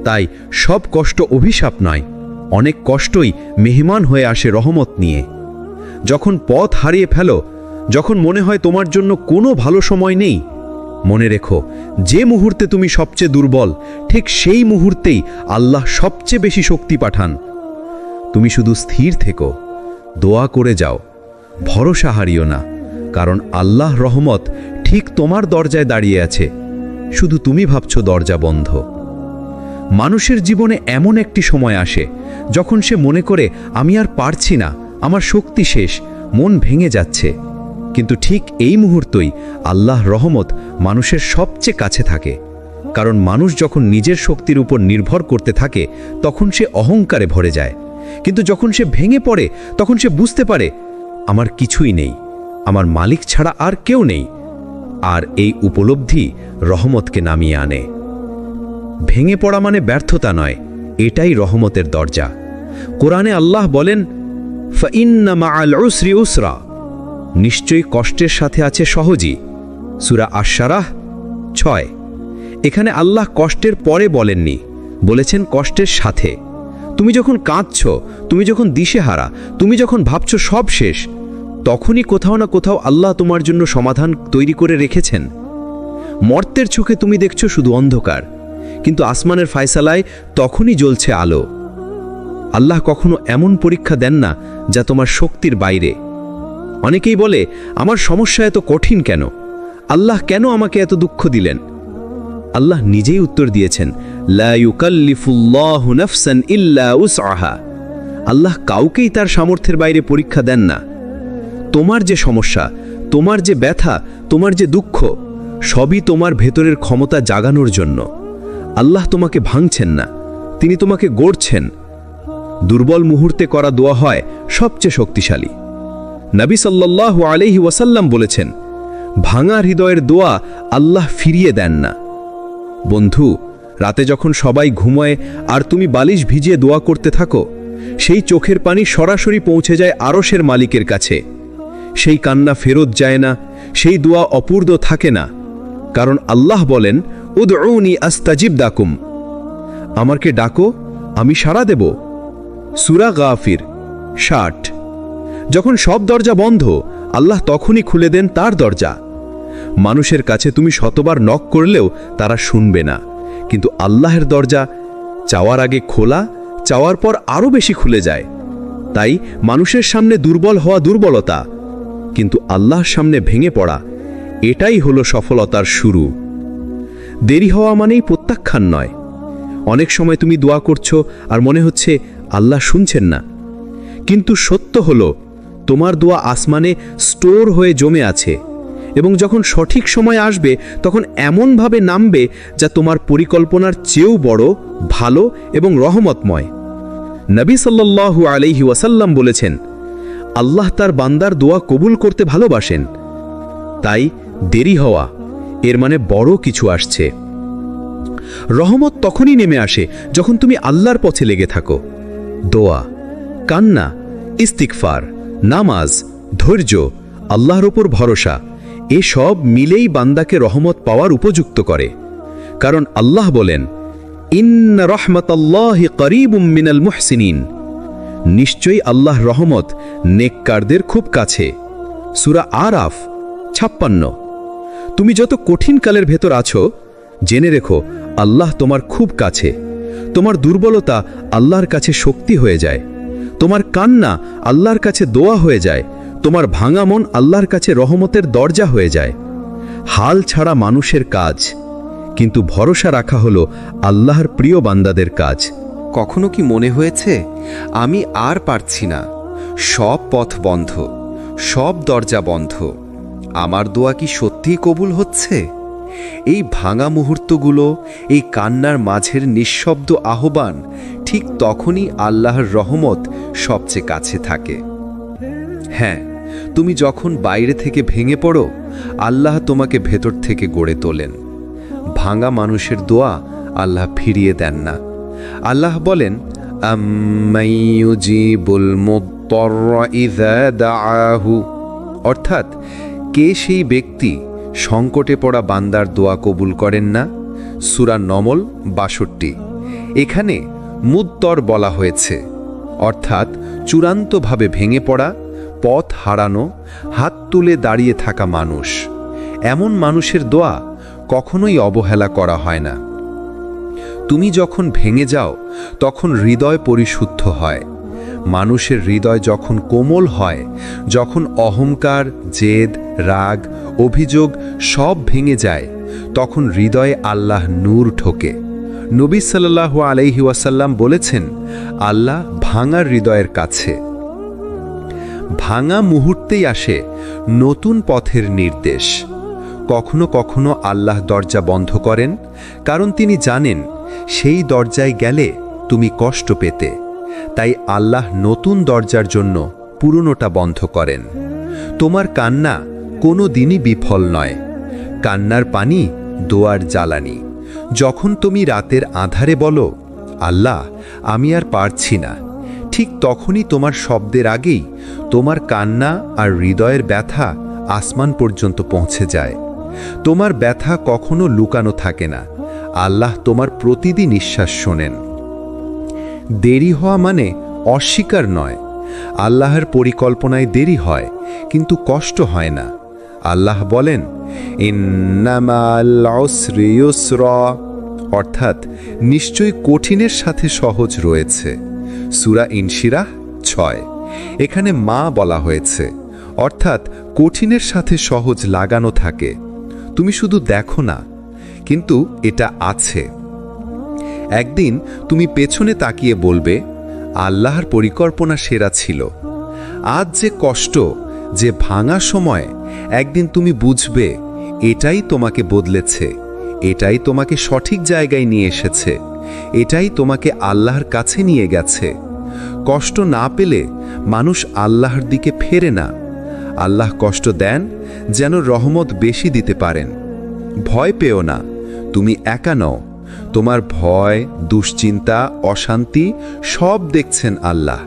তাই সব কষ্ট অভিশাপ নয়, অনেক কষ্টই মেহমান হয়ে আসে রহমত নিয়ে। যখন পথ হারিয়ে ফেলো, যখন মনে হয় তোমার জন্য কোনো ভালো সময় নেই, মনে রেখো, যে মুহূর্তে তুমি সবচেয়ে দুর্বল, ঠিক সেই মুহূর্তেই আল্লাহ সবচেয়ে বেশি শক্তি পাঠান। তুমি শুধু স্থির থেকো, দোয়া করে যাও, ভরসা হারিও না, কারণ আল্লাহ রহমত ঠিক তোমার দরজায় দাঁড়িয়ে আছে, শুধু তুমি ভাবছো দরজা বন্ধ। মানুষের জীবনে এমন একটি সময় আসে যখন সে মনে করে, আমি আর পারছি না, আমার শক্তি শেষ, মন ভেঙে যাচ্ছে। কিন্তু ঠিক এই মুহূর্তেই আল্লাহ রহমত মানুষের সবচেয়ে কাছে থাকে, কারণ মানুষ যখন নিজের শক্তির উপর নির্ভর করতে থাকে তখন সে অহংকারে ভরে যায়। কিন্তু যখন সে ভেঙে পড়ে তখন সে বুঝতে পারে, আমার কিছুই নেই, আমার মালিক ছাড়া আর কেউ নেই। আর এই উপলব্ধি রহমতকে নামিয়ে আনে। ভেঙে পড়া মানে ব্যর্থতা নয়, এটাই রহমতের দরজা। কোরআনে আল্লাহ বলেন, ফাইন্না মাআল উসরি উসরা, নিশ্চয়ই কষ্টের সাথে আছে সহজই। সূরা আশ-শারাহ 6। এখানে আল্লাহ কষ্টের পরে বলেননি, বলেছেন কষ্টের সাথে। তুমি যখন কাঁদছ, তুমি যখন দিশেহারা, তুমি যখন ভাবছ সব শেষ, তখনই কোথাও না কোথাও আল্লাহ তোমার জন্য সমাধান তৈরি করে রেখেছেন। মর্তের চোখে তুমি দেখছো শুধু অন্ধকার, কিন্তু আসমানের ফায়সালায় তখনই জ্বলছে আলো। আল্লাহ কখনো এমন পরীক্ষা দেন না যা তোমার শক্তির বাইরে। অনেকেই বলে, আমার সমস্যা এত কঠিন কেন, আল্লাহ কেন আমাকে এত দুঃখ দিলেন? আল্লাহ নিজেই উত্তর দিয়েছেন, লা ইউকাল্লিফুল্লাহু নাফসান ইল্লা উসআহা। আল্লাহ কাউকেই তার সামর্থ্যের বাইরে পরীক্ষা দেন না। তোমার যে সমস্যা, তোমার যে ব্যথা, তোমার যে দুঃখ, সবই তোমার ভেতরের ক্ষমতা জাগানোর জন্য। আল্লাহ তোমাকে ভাঙছেন না, তিনি তোমাকে গড়ছেন। দুর্বল মুহূর্তে করা দোয়া হয় সবচেয়ে শক্তিশালী। নবী সাল্লাল্লাহু আলাইহি ওয়াসাল্লাম বলেছেন, ভাঙা হৃদয়ের দোয়া আল্লাহ ফিরিয়ে দেন না। বন্ধু, রাতে যখন সবাই ঘুমায় আর তুমি বালিশ ভিজিয়ে দোয়া করতে থাকো, সেই চোখের পানি সরাসরি পৌঁছে যায় আরশের মালিকের কাছে। সেই কান্না ফেরত যায় না, সেই দোয়া অপূর্ণ থাকে না, কারণ আল্লাহ বলেন, উদউনি আস্তাজিব লাকুম, আমাকে ডাকো, আমি সাড়া দেব। সূরা গাফির 60। যখন সব দরজা বন্ধ, আল্লাহ তখনই খুলে দেন তার দরজা। মানুষের কাছে তুমি শতবার নক করলেও তারা শুনবে না, কিন্তু আল্লাহের দরজা চাওয়ার আগে খোলা, চাওয়ার পর আরও বেশি খুলে যায়। তাই মানুষের সামনে দুর্বল হওয়া দুর্বলতা, কিন্তু আল্লাহর সামনে ভেঙে পড়া, এটাই হলো সফলতার শুরু। দেরি হওয়া মানেই প্রত্যাখ্যান নয়। অনেক সময় তুমি দোয়া করছো আর মনে হচ্ছে আল্লাহ শুনছেন না, কিন্তু সত্য হলো তোমার দোয়া আসমানে স্টোর হয়ে জমে আছে, এবং যখন সঠিক সময় আসবে তখন এমনভাবে নামবে যা তোমার পরিকল্পনার চেয়েও বড়, ভালো এবং রহমতময়। নবী সাল্লাল্লাহু আলাইহি ওয়াসাল্লাম বলেছেন, আল্লাহ তার বান্দার দোয়া কবুল করতে ভালোবাসেন। তাই দেরি হওয়া এর মানে বড় কিছু আসছে। রহমত তখনই নেমে আসে যখন তুমি আল্লাহর পথে লেগে থাকো। দোয়া, কান্না, ইস্তিগফার, নামাজ, ধৈর্য, আল্লাহর ওপর ভরসা, এসব মিলেই বান্দাকে রহমত পাওয়ার উপযুক্ত করে। কারণ আল্লাহ বলেন, ইন্না রাহমাতাল্লাহি করিবুম মিনাল মুহসিনিন, নিশ্চয়ই আল্লাহর রহমত নেককারদের খুব কাছে। সূরা আরাফ 56। তুমি যত কঠিন কালের ভেতর আছো, জেনে রেখো আল্লাহ তোমার খুব কাছে। তোমার দুর্বলতা আল্লাহর কাছে শক্তি হয়ে যায়, তোমার কান্না আল্লাহর কাছে দোয়া হয়ে যায়, তোমার ভাঙা মন আল্লাহর কাছে রহমতের দরজা হয়ে যায়। হাল ছাড়া মানুষের কাজ, কিন্তু ভরসা রাখা হলো আল্লাহর প্রিয় বান্দাদের কাজ। কখনো কি মনে হয়েছে আমি আর পারছি না, সব পথ বন্ধ, সব দরজা বন্ধ, আমার দোয়া কি সত্যিই কবুল হচ্ছে? এই ভাঙা মুহূর্তগুলো, এই কান্নার মাঝের নিঃশব্দ আহ্বান, ঠিক তখনই আল্লাহর রহমত সবচেয়ে কাছে থাকে। হ্যাঁ, তুমি যখন বাইরে থেকে ভেঙে পড়ো, আল্লাহ তোমাকে ভেতর থেকে গড়ে তোলেন। ভাঙা মানুষের দোয়া আল্লাহ ফিরিয়ে দেন না। আল্লাহ বলেন, আম্মান ইউজিবুল মুত্তাররা ইযা দাআহু, অর্থাৎ কে সেই ব্যক্তি সংকটে পড়া বান্দার দোয়া কবুল করেন না? সূরা নমল ৬২। এখানে মুত্তর বলা হয়েছে, অর্থাৎ চূড়ান্তভাবে ভেঙে পড়া, পথ হারানো, হাত তুলে দাঁড়িয়ে থাকা মানুষ। এমন মানুষের দোয়া কখনোই অবহেলা করা হয় না। তুমি যখন ভেঙে যাও তখন হৃদয় পরিশুদ্ধ হয়। মানুষের হৃদয় যখন কোমল হয়, যখন অহংকার, জেদ, রাগ, অভিযোগ সব ভেঙে যায়, তখন হৃদয়ে আল্লাহ নূর ঢোকে। নবী সাল্লাল্লাহু আলাইহি ওয়াসাল্লাম বলেছেন, আল্লাহ ভাঙা হৃদয়ের কাছে। ভাঙা মুহূর্তেই আসে নতুন পথের নির্দেশ। কখনো কখনো আল্লাহ দরজা বন্ধ করেন, কারণ তিনি জানেন সেই দরজায় গেলে তুমি কষ্ট পেতে। তাই আল্লাহ নতুন দরজার জন্য পুরনোটা বন্ধ করেন। তোমার কান্না কোনো দিনই বিফল নয়। কান্নার পানি দোয়ার জ্বালানি। যখন তুমি রাতের আঁধারে বলো, আল্লাহ আমি আর পারছি না, ঠিক তখনই তোমার শব্দের আগেই তোমার কান্না আর হৃদয়ের ব্যথা আসমান পর্যন্ত পৌঁছে যায়। তোমার ব্যথা কখনো লুকানো থাকে না। আল্লাহ তোমার প্রতিটি নিঃশ্বাস শোনেন। দেরি হওয়া মানে অস্বীকার নয়। আল্লাহর পরিকল্পনায় দেরি হয়, কিন্তু কষ্ট হয় না। আল্লাহ বলেন, ইন্নামাল উসরি ইউসরা, অর্থাৎ নিশ্চয়ই কঠিনের সাথে সহজ রয়েছে। সূরা ইনশিরাহ ৬। এখানে মা বলা হয়েছে, অর্থাৎ কঠিনের সাথে সহজ লাগানো থাকে। তুমি শুধু দেখো না, কিন্তু এটা আছে। একদিন তুমি পেছনে তাকিয়ে বলবে, আল্লাহর পরিকল্পনা সেরা ছিল। আজ যে কষ্ট, যে ভাঙা সময়, একদিন তুমি বুঝবে এটাই তোমাকে বদলেছে, এটাই তোমাকে সঠিক জায়গায় নিয়ে এসেছে, এটাই তোমাকে আল্লাহর কাছে নিয়ে গেছে। কষ্ট না পেলে মানুষ আল্লাহর দিকে ফেরে না। আল্লাহ কষ্ট দেন যেন রহমত বেশি দিতে পারেন। ভয় পেও না, তুমি একা নও। তোমার ভয়, দুশ্চিন্তা, অশান্তি সব দেখছেন আল্লাহ।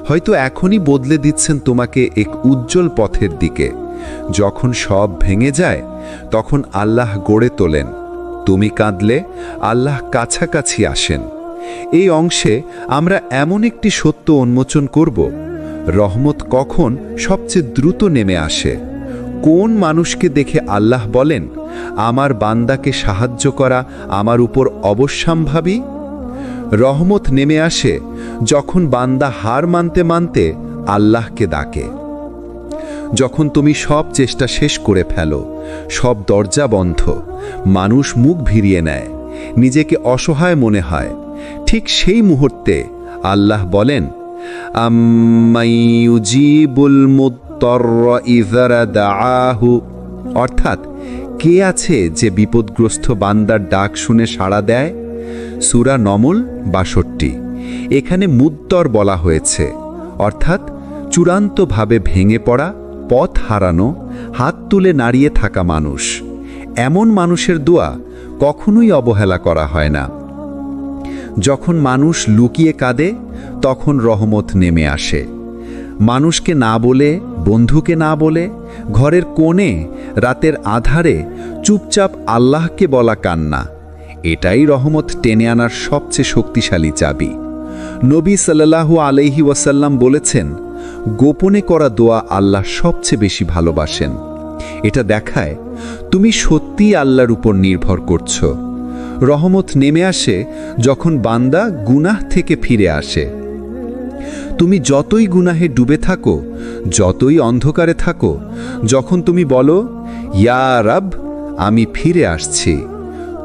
হয়তো এখনই বদলে দিচ্ছেন তোমাকে এক উজ্জ্বল পথের দিকে। যখন সব ভেঙে যায়, তখন আল্লাহ গড়ে তোলেন। তুমি কাঁদলে আল্লাহ কাছাকাছি আসেন। এই অংশে আমরা এমন একটি সত্য উন্মোচন করব, রহমত কখন সবচেয়ে দ্রুত নেমে আসে। কোন মানুষকে দেখে আল্লাহ বলেন, আমার বান্দাকে সাহায্য করা আমার উপর অবশ্যম্ভাবী? রহমত নেমে আসে যখন বান্দা হার মানতে মানতে আল্লাহকে ডাকে। যখন তুমি সব চেষ্টা শেষ করে ফেলো, সব দরজা বন্ধ, মানুষ মুখ ভিড়িয়ে নেয়, নিজেকে অসহায় মনে হয়, ঠিক সেই মুহূর্তে আল্লাহ বলেন, আম্মান ইউজিবুল মুত্তাররা ইযা দাআহু, অর্থাৎ কে আছে যে বিপদগ্রস্ত বান্দার ডাক শুনে সাড়া দেয়? সূরা নমল ৬২। এখানে মুত্তর বলা হয়েছে, অর্থাৎ চূড়ান্তভাবে ভেঙে পড়া, পথ হারানো, হাত তুলে নাড়িয়ে থাকা মানুষ। এমন মানুষের দোয়া কখনোই অবহেলা করা হয় না। যখন মানুষ লুকিয়ে কাঁদে, তখন রহমত নেমে আসে। মানুষকে না বলে, বন্ধুকে না বলে, ঘরের কোণে রাতের আধারে চুপচাপ আল্লাহকে বলা কান্না, এটাই রহমত টেনে আনার সবচেয়ে শক্তিশালী চাবি। নবী সাল্লাল্লাহু আলাইহি ওয়াসাল্লাম বলেছেন, গোপনে করা দোয়া আল্লাহ সবচেয়ে বেশি ভালোবাসেন। এটা দেখায় তুমি সত্যিই আল্লাহর উপর নির্ভর করছো। রহমত নেমে আসে যখন বান্দা গুনাহ থেকে ফিরে আসে। তুমি যতই গুনাহে ডুবে থাকো, যতই অন্ধকারে থাকো, যখন তুমি বলো, ইয়া রাব, আমি ফিরে আসছি।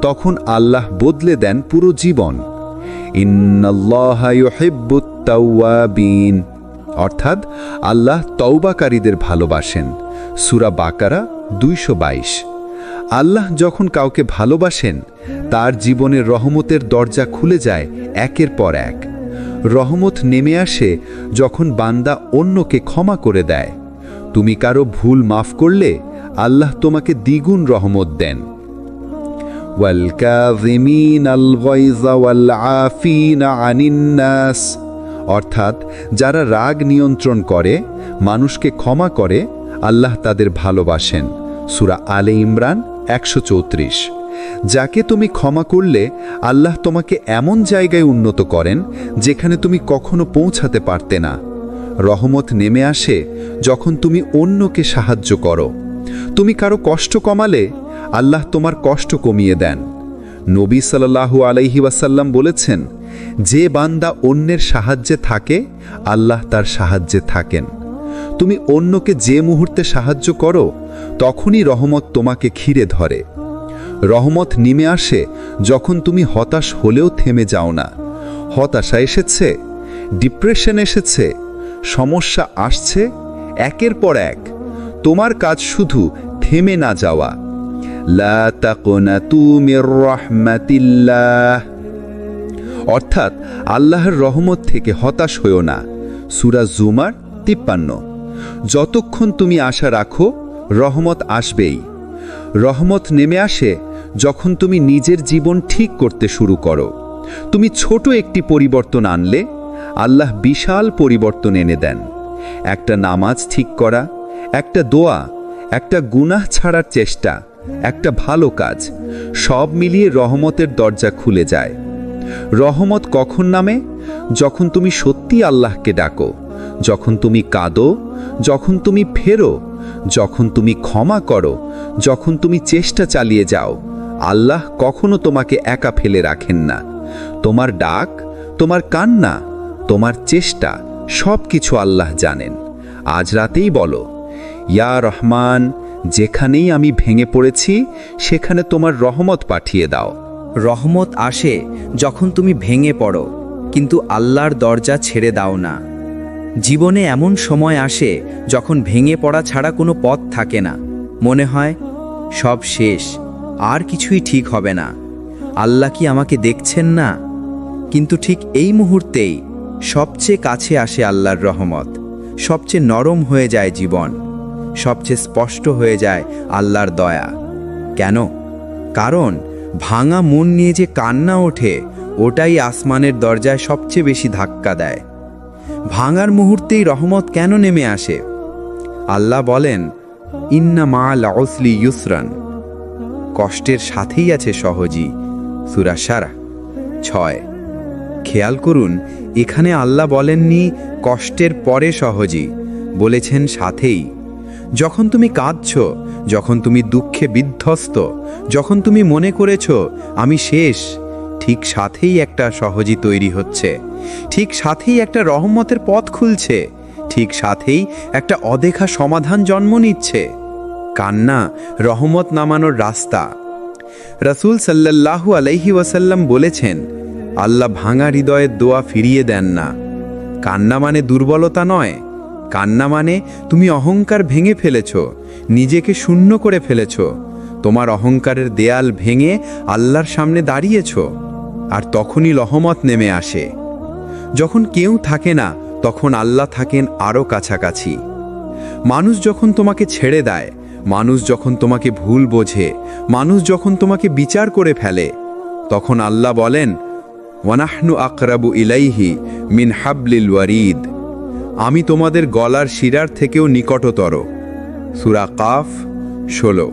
তখন আল্লাহ বদলে দেন পুরো জীবন। ইন্নাল্লাহা ইউহিব্বুত তাওয়াবিন, অর্থাৎ আল্লাহ তওবাকারীদের ভালোবাসেন। সূরা বাকারা 222। আল্লাহ যখন কাউকে ভালোবাসেন, তার জীবনের রহমতের দরজা খুলে যায় একের পর এক। রহমত নেমে আসে যখন বান্দা অন্যকে ক্ষমা করে দেয়। তুমি কারো ভুল মাফ করলে আল্লাহ তোমাকে দ্বিগুণ রহমত দেন। ওয়াল কাযিমিনাল গায়যা ওয়াল আফিনা আনিন নাস, অর্থাৎ যারা রাগ নিয়ন্ত্রণ করে, মানুষকে ক্ষমা করে, আল্লাহ তাদের ভালোবাসেন। সূরা আলে ইমরান 134। যাকে তুমি ক্ষমা করলে আল্লাহ তোমাকে এমন জায়গায় উন্নত করেন যেখানে তুমি কখনো পৌঁছাতে পারতে না। রহমত নেমে আসে যখন তুমি অন্যকে সাহায্য করো। তুমি কারো কষ্ট কমালে আল্লাহ তোমার কষ্ট কমিয়ে দেন। নবী সাল্লাল্লাহু আলাইহি ওয়াসাল্লাম বলেছেন, যে বান্দা অন্যের সাহায্যে থাকে আল্লাহ তার সাহায্যে থাকেন। তুমি অন্যকে যে মুহূর্তে সাহায্য করো তখনই রহমত তোমাকে ঘিরে ধরে। রহমত নেমে আসে যখন তুমি হতাশ হলেও থেমে যাও না। হতাশা এসেছে, ডিপ্রেশন এসেছে, সমস্যা আসছে, একের পর এক। তোমার কাজ শুধু থেমে না যাওয়া। লা তাকুনাতু মির রাহমাতিল্লাহ, অর্থাৎ আল্লাহর রহমত থেকে হতাশ হয়ো না। সূরা জুমার 53। যতক্ষণ তুমি আশা রাখো রহমত আসবেই। রহমত নেমে আসে যখন তুমি নিজের জীবন ঠিক করতে শুরু করো। তুমি ছোট একটি পরিবর্তন আনলে আল্লাহ বিশাল পরিবর্তন এনে দেন। একটা নামাজ ঠিক করা, একটা দোয়া, একটা গুনাহ ছাড়ার চেষ্টা, একটা ভালো কাজ, সব মিলিয়ে রহমতের দরজা খুলে যায়। রহমত কখন নামে? যখন তুমি সত্যি আল্লাহকে ডাকো, যখন তুমি কাঁদো, যখন তুমি ফেরো, যখন তুমি ক্ষমা করো, যখন তুমি চেষ্টা চালিয়ে যাও। আল্লাহ কখনো তোমাকে একা ফেলে রাখেন না। তোমার ডাক, তোমার কান্না, তোমার চেষ্টা, সব কিছু আল্লাহ জানেন। আজ রাতেই বলো, ইয়া রহমান, যেখানেই আমি ভেঙে পড়েছি সেখানে তোমার রহমত পাঠিয়ে দাও। রহমত আসে যখন তুমি ভেঙে পড়ো, কিন্তু আল্লাহর দরজা ছেড়ে দাও না। জীবনে এমন সময় আসে যখন ভেঙে পড়া ছাড়া কোনো পথ থাকে না। মনে হয় সব শেষ, আর কিছুই ঠিক হবে না। আল্লাহ কি আমাকে দেখছেন না? কিন্তু ঠিক এই মুহূর্তেই সবচেয়ে কাছে আসে আল্লাহর রহমত। সবচেয়ে নরম হয়ে যায় জীবন, সবচেয়ে স্পষ্ট হয়ে যায় আল্লাহর দয়া। কেন? কারণ ভাঙা মন নিয়ে যে কান্না ওঠে, ওটাই আসমানের দরজায় সবচেয়ে বেশি ধাক্কা দেয়। ভাঙার মুহূর্তেই রহমত কেন নেমে আসে? আল্লাহ বলেন, ইন্না মা'আল উসরি ইউসরান, কষ্টের সাথেই আছে সহজই। সূরা শারা 6। খেয়াল করুন, এখানে আল্লাহ বলেননি কষ্টের পরে সহজই, বলেছেন সাথেই। যখন তুমি কাঁদছ, যখন তুমি দুঃখে বিধ্বস্ত, যখন তুমি মনে করেছ আমি শেষ, ঠিক সাথেই একটা সহজই তৈরি হচ্ছে। ঠিক সাথেই একটা রহমতের পথ খুলছে। ঠিক সাথেই একটা অদেখা সমাধান জন্ম নিচ্ছে। কান্না রহমত নামানোর রাস্তা। রাসূল সাল্লাল্লাহু আলাইহি ওয়াসাল্লাম বলেছেন, আল্লাহ ভাঙা হৃদয়ের দোয়া ফিরিয়ে দেন না। কান্না মানে দুর্বলতা নয়। কান্না মানে তুমি অহংকার ভেঙে ফেলেছ, নিজেকে শূন্য করে ফেলেছ। তোমার অহংকারের দেয়াল ভেঙে আল্লাহর সামনে দাঁড়িয়েছ। আর তখনই রহমত নেমে আসে। যখন কেউ থাকে না, তখন আল্লাহ থাকেন আরও কাছাকাছি। মানুষ যখন তোমাকে ছেড়ে দেয়, মানুষ যখন তোমাকে ভুল বোঝে, মানুষ যখন তোমাকে বিচার করে ফেলে, তখন আল্লাহ বলেন, ওয়ানাহনু আকরাবু ইলাইহি মিন হাবলিল ওয়ারিদ, আমি তোমাদের গলার শিরার থেকেও নিকটতর। সূরা কাফ 16।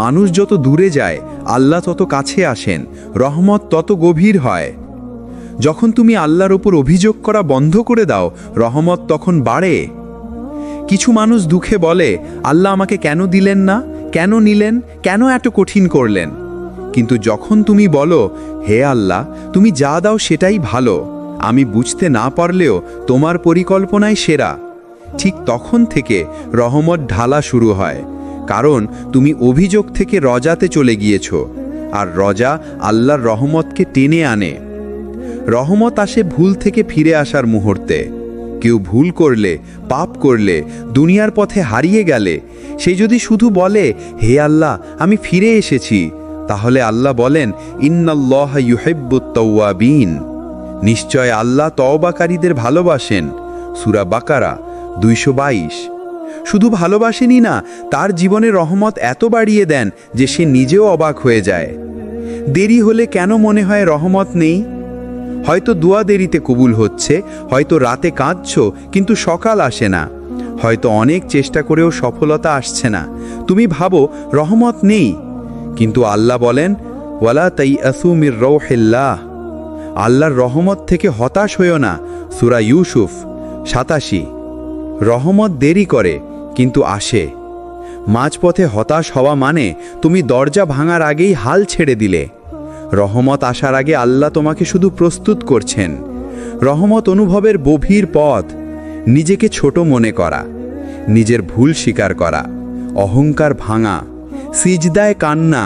মানুষ যত দূরে যায়, আল্লাহ তত কাছে আসেন, রহমত তত গভীর হয়। যখন তুমি আল্লাহর ওপর অভিযোগ করা বন্ধ করে দাও, রহমত তখন বাড়ে। কিছু মানুষ দুঃখে বলে, আল্লাহ আমাকে কেন দিলেন না, কেন নিলেন, কেন এত কঠিন করলেন? কিন্তু যখন তুমি বলো, হে আল্লাহ, তুমি যা দাও সেটাই ভালো, আমি বুঝতে না পারলেও তোমার পরিকল্পনাই সেরা, ঠিক তখন থেকে রহমত ঢালা শুরু হয়। কারণ তুমি অভিযোগ থেকে রজাতে চলে গিয়েছ, আর রজা আল্লাহর রহমতকে টেনে আনে। রহমত আসে ভুল থেকে ফিরে আসার মুহূর্তে। কেউ ভুল করলে, পাপ করলে, দুনিয়ার পথে হারিয়ে গেলে, সে যদি শুধু বলে, হে আল্লাহ আমি ফিরে এসেছি, তাহলে আল্লাহ বলেন, ইন্নাল্লাহা ইউহিব্বুত তাওয়াবিন। নিশ্চয় আল্লাহ তওবাকারীদের ভালোবাসেন। সূরা বাকারা 222। শুধু ভালোবাসেনই না, তার জীবনে রহমত এত বাড়িয়ে দেন যে সে নিজেও অবাক হয়ে যায়। দেরি হলে কেন মনে হয় রহমত নেই? হয়তো দোয়া দেরিতে কবুল হচ্ছে, হয়তো রাতে কাঁদছো কিন্তু সকাল আসে না, হয়তো অনেক চেষ্টা করেও সফলতা আসছে না। তুমি ভাবো রহমত নেই, কিন্তু আল্লাহ বলেন, ওয়ালা তাইয়াসু মির রাউহিল্লাহ। আল্লাহর রহমত থেকে হতাশ হইও না। সূরা ইউসুফ 87। রহমত দেরি করে কিন্তু আসে। মাঝপথে হতাশ হওয়া মানে তুমি দরজা ভাঙার আগেই হাল ছেড়ে দিলে। রহমত আসার আগে আল্লাহ তোমাকে শুধু প্রস্তুত করছেন। রহমত অনুভবের গভীর পথ। নিজেকে ছোট মনে করা, নিজের ভুল স্বীকার করা, অহংকার ভাঙা, সিজদায় কান্না,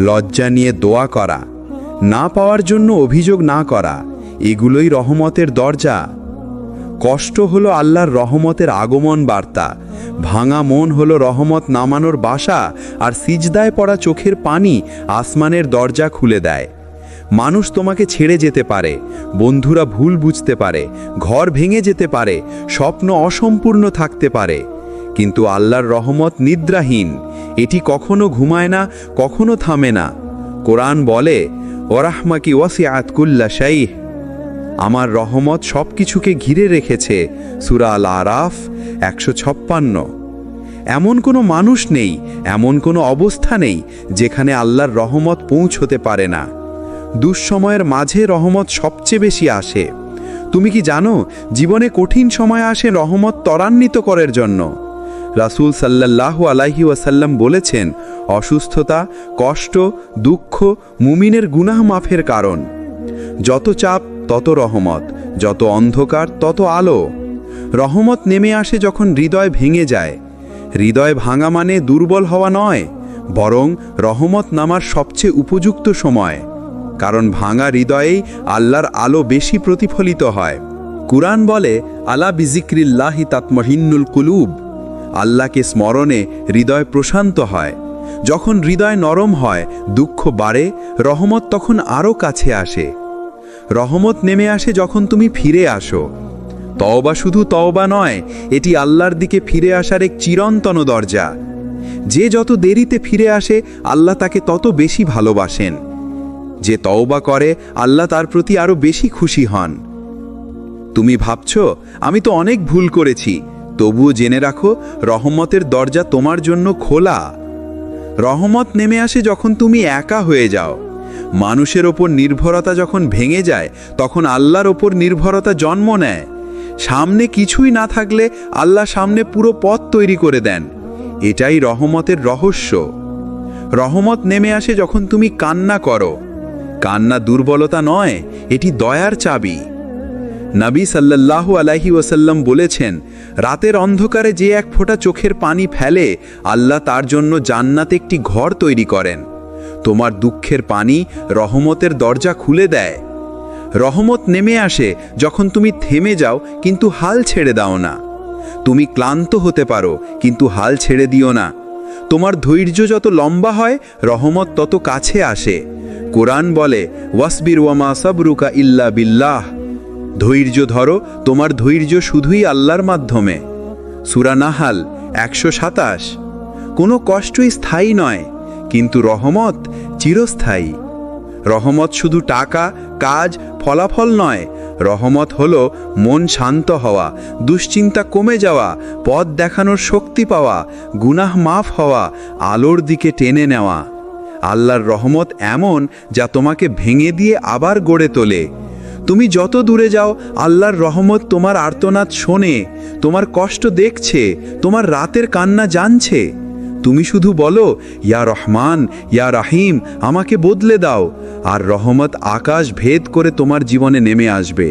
লজ্জা নিয়ে দোয়া করা, না পাওয়ার জন্য অভিযোগ না করা, এগুলোই রহমতের দরজা। কষ্ট হলো আল্লাহর রহমতের আগমন বার্তা। ভাঙা মন হলো রহমত নামানোর বাসা, আর সিজদায় পড়া চোখের পানি আসমানের দরজা খুলে দেয়। মানুষ তোমাকে ছেড়ে যেতে পারে, বন্ধুরা ভুল বুঝতে পারে, ঘর ভেঙে যেতে পারে, স্বপ্ন অসম্পূর্ণ থাকতে পারে, কিন্তু আল্লাহর রহমত নিদ্রাহীন। এটি কখনো ঘুমায় না, কখনো থামে না। কোরআন বলে, ওয়ারাহমাকি ওয়াসিআত কুল্লা শাইহ। আমার রহমত সব কিছুকে ঘিরে রেখেছে। সূরা আল আরাফ 156। এমন কোনো মানুষ নেই, এমন কোনো অবস্থা নেই যেখানে আল্লাহর রহমত পৌঁছতে পারে না। দুঃসময়ের মাঝে রহমত সবচেয়ে বেশি আসে। তুমি কি জানো, জীবনে কঠিন সময় আসে রহমত ত্বরান্বিত করার জন্য। রাসূল সাল্লাল্লাহু আলাইহি ওয়াসাল্লাম বলেছেন, অসুস্থতা, কষ্ট, দুঃখ মুমিনের গুনাহ মাফের কারণ। যত চাপ তত রহমত, যত অন্ধকার তত আলো। রহমত নেমে আসে যখন হৃদয় ভেঙে যায়। হৃদয় ভাঙা মানে দুর্বল হওয়া নয়, বরং রহমত নামার সবচেয়ে উপযুক্ত সময়। কারণ ভাঙা হৃদয়েই আল্লাহর আলো বেশি প্রতিফলিত হয়। কুরআন বলে, আলা বিজিক্রিল্লাহি তাতমাইন্নুল কুলুব। আল্লাহকে স্মরণে হৃদয় প্রশান্ত হয়। যখন হৃদয় নরম হয়, দুঃখ বাড়ে, রহমত তখন আরও কাছে আসে। রহমত নেমে আসে যখন তুমি ফিরে আসো। তওবা শুধু তওবা নয়, এটি আল্লাহর দিকে ফিরে আসার এক চিরন্তন দরজা। যে যত দেরিতে ফিরে আসে, আল্লাহ তাকে তত বেশি ভালোবাসেন। যে তওবা করে, আল্লাহ তার প্রতি আরও বেশি খুশি হন। তুমি ভাবছো, আমি তো অনেক ভুল করেছি, তবুও জেনে রাখো, রহমতের দরজা তোমার জন্য খোলা। রহমত নেমে আসে যখন তুমি একা হয়ে যাও। মানুষের ওপর নির্ভরতা যখন ভেঙে যায়, তখন আল্লাহর ওপর নির্ভরতা জন্ম নেয়। সামনে কিছুই না থাকলে আল্লাহ সামনে পুরো পথ তৈরি করে দেন। এটাই রহমতের রহস্য। রহমত নেমে আসে যখন তুমি কান্না করো। কান্না দুর্বলতা নয়, এটি দয়ার চাবি। নবী সাল্লাল্লাহু আলাইহি ওয়াসাল্লাম বলেছেন, রাতের অন্ধকারে যে এক ফোঁটা চোখের পানি ফেলে, আল্লাহ তার জন্য জান্নাতে একটি ঘর তৈরি করেন। তোমার দুঃখের পানি রহমতের দরজা খুলে দেয়। রহমত নেমে আসে যখন তুমি থেমে যাও কিন্তু হাল ছেড়ে দাও না। তুমি ক্লান্ত হতে পারো কিন্তু হাল ছেড়ে দিও না। তোমার ধৈর্য যত লম্বা হয়, রহমত তত কাছে আসে। কোরআন বলে, ওয়াসবির ওয়ামা সাবরুকা ইল্লা বিল্লাহ। ধৈর্য ধরো, তোমার ধৈর্য শুধুই আল্লাহর মাধ্যমে। সূরা নাহাল 127। কোনো কষ্টই স্থায়ী নয়, কিন্তু রহমত চিরস্থায়ী। রহমত শুধু টাকা, কাজ, ফলাফল নয়। রহমত হলো মন শান্ত হওয়া, দুশ্চিন্তা কমে যাওয়া, পথ দেখানোর শক্তি পাওয়া, গুনাহ মাফ হওয়া, আলোর দিকে টেনে নেওয়া। আল্লাহর রহমত এমন যা তোমাকে ভেঙে দিয়ে আবার গড়ে তোলে। তুমি যত দূরে যাও, আল্লাহর রহমত তোমার আর্তনাদ শোনে, তোমার কষ্ট দেখছে, তোমার রাতের কান্না জানছে। তুমি শুধু বলো, ইয়া রহমান, ইয়া রাহিম, আমাকে বদলে দাও, আর রহমত আকাশ ভেদ করে তোমার জীবনে নেমে আসবে।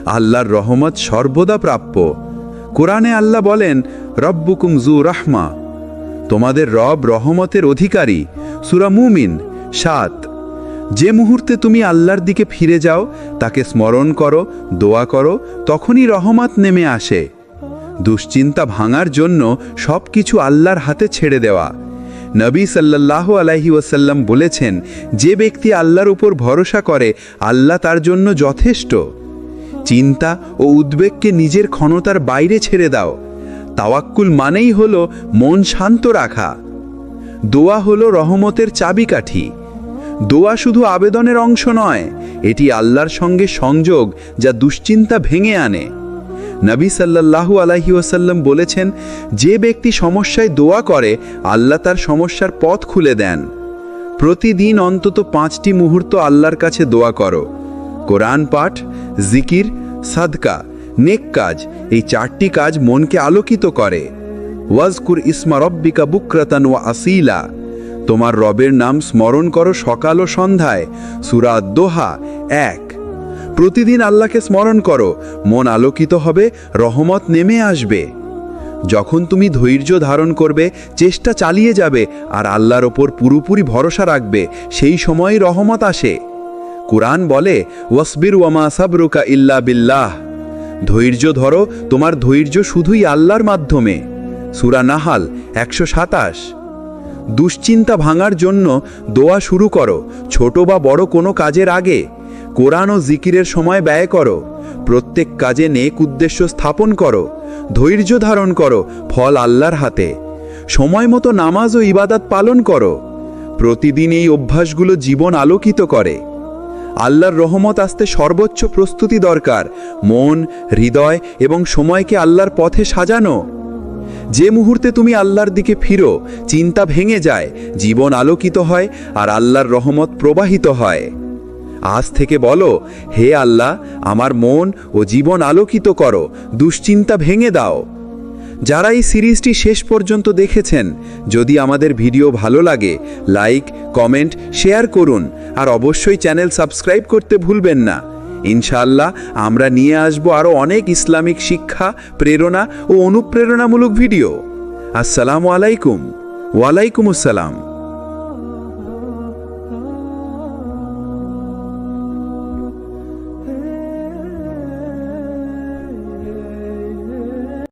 আল্লাহর রহমত সর্বদা প্রাপ্য। কোরআনে আল্লাহ বলেন, রব্বুকুম যু রাহমা। তোমাদের রব রহমতের অধিকারী। সূরা মুমিন ৭। যে মুহূর্তে তুমি আল্লাহর দিকে ফিরে যাও, তাকে স্মরণ করো, দোয়া করো, তখনই রহমত নেমে আসে। দুশ্চিন্তা ভাঙার জন্য সব কিছু আল্লাহর হাতে ছেড়ে দেওয়া। নবী সাল্লাল্লাহু আলাইহি ওয়াসাল্লাম বলেছেন, যে ব্যক্তি আল্লাহর উপর ভরসা করে আল্লাহ তার জন্য যথেষ্ট। চিন্তা ও উদ্বেগকে নিজের ক্ষমতার বাইরে ছেড়ে দাও। তাওয়াক্কুল মানেই হলো মন শান্ত রাখা। দোয়া হলো রহমতের চাবিকাঠি। দোয়া শুধু আবেদনের অংশ নয়, এটি আল্লাহর সঙ্গে সংযোগ যা দুশ্চিন্তা ভেঙে আনে। নবী সাল্লাল্লাহু আলাইহি ওয়াসাল্লাম বলেছেন, যে ব্যক্তি সমস্যায় দোয়া করে আল্লাহ তার সমস্যার পথ খুলে দেন। প্রতিদিন অন্তত 5টি মুহূর্ত আল্লাহর কাছে দোয়া করো। কোরআন পাঠ, জিকির, সাদকা, নেক কাজ, এই 4টি কাজ মনকে আলোকিত করে। ওয়াজকুর ইসমা রব্বিকা বুকরাতান ওয়া আসিলা, তোমার রবের নাম স্মরণ করো সকাল ও সন্ধ্যায়। সূরা দোহা 1। প্রতিদিন আল্লাহকে স্মরণ করো, মন আলোকিত হবে, রহমত নেমে আসবে। যখন তুমি ধৈর্য ধারণ করবে, চেষ্টা চালিয়ে যাবে আর আল্লাহর ওপর পুরোপুরি ভরসা রাখবে, সেই সময়ই রহমত আসে। কুরআন বলে, ওয়াসবির ওয়ামা সাবরুকা ইল্লা বিল্লাহ, ধৈর্য ধরো, তোমার ধৈর্য শুধুই আল্লাহর মাধ্যমে। সূরা নাহাল 127। দুশ্চিন্তা ভাঙার জন্য দোয়া শুরু করো, ছোট বা বড় কোনো কাজের আগে। কোরআন ও জিকিরের সময় ব্যয় করো। প্রত্যেক কাজে নেক উদ্দেশ্য স্থাপন করো। ধৈর্য ধারণ করো, ফল আল্লাহর হাতে। সময় মতো নামাজ ও ইবাদত পালন করো। প্রতিদিন এই অভ্যাসগুলো জীবন আলোকিত করে। আল্লাহর রহমত আসতে সর্বোচ্চ প্রস্তুতি দরকার, মন, হৃদয় এবং সময়কে আল্লাহর পথে সাজানো। যে মুহূর্তে তুমি আল্লাহর দিকে ফিরো, চিন্তা ভেঙে যায়, জীবন আলোকিত হয় আর আল্লাহর রহমত প্রবাহিত হয়। আজ থেকে বলো, হে আল্লাহ, আমার মন ও জীবন আলোকিত করো, দুশ্চিন্তা ভেঙে দাও। যারা এই সিরিজটি শেষ পর্যন্ত দেখেছেন, যদি আমাদের ভিডিও ভালো লাগে, লাইক, কমেন্ট, শেয়ার করুন আর অবশ্যই চ্যানেল সাবস্ক্রাইব করতে ভুলবেন না। ইনশাআল্লাহ আমরা নিয়ে আসব আরও অনেক ইসলামিক শিক্ষা, প্রেরণা ও অনুপ্রেরণামূলক ভিডিও। আসসালামু আলাইকুম। ওয়ালাইকুম আসসালাম।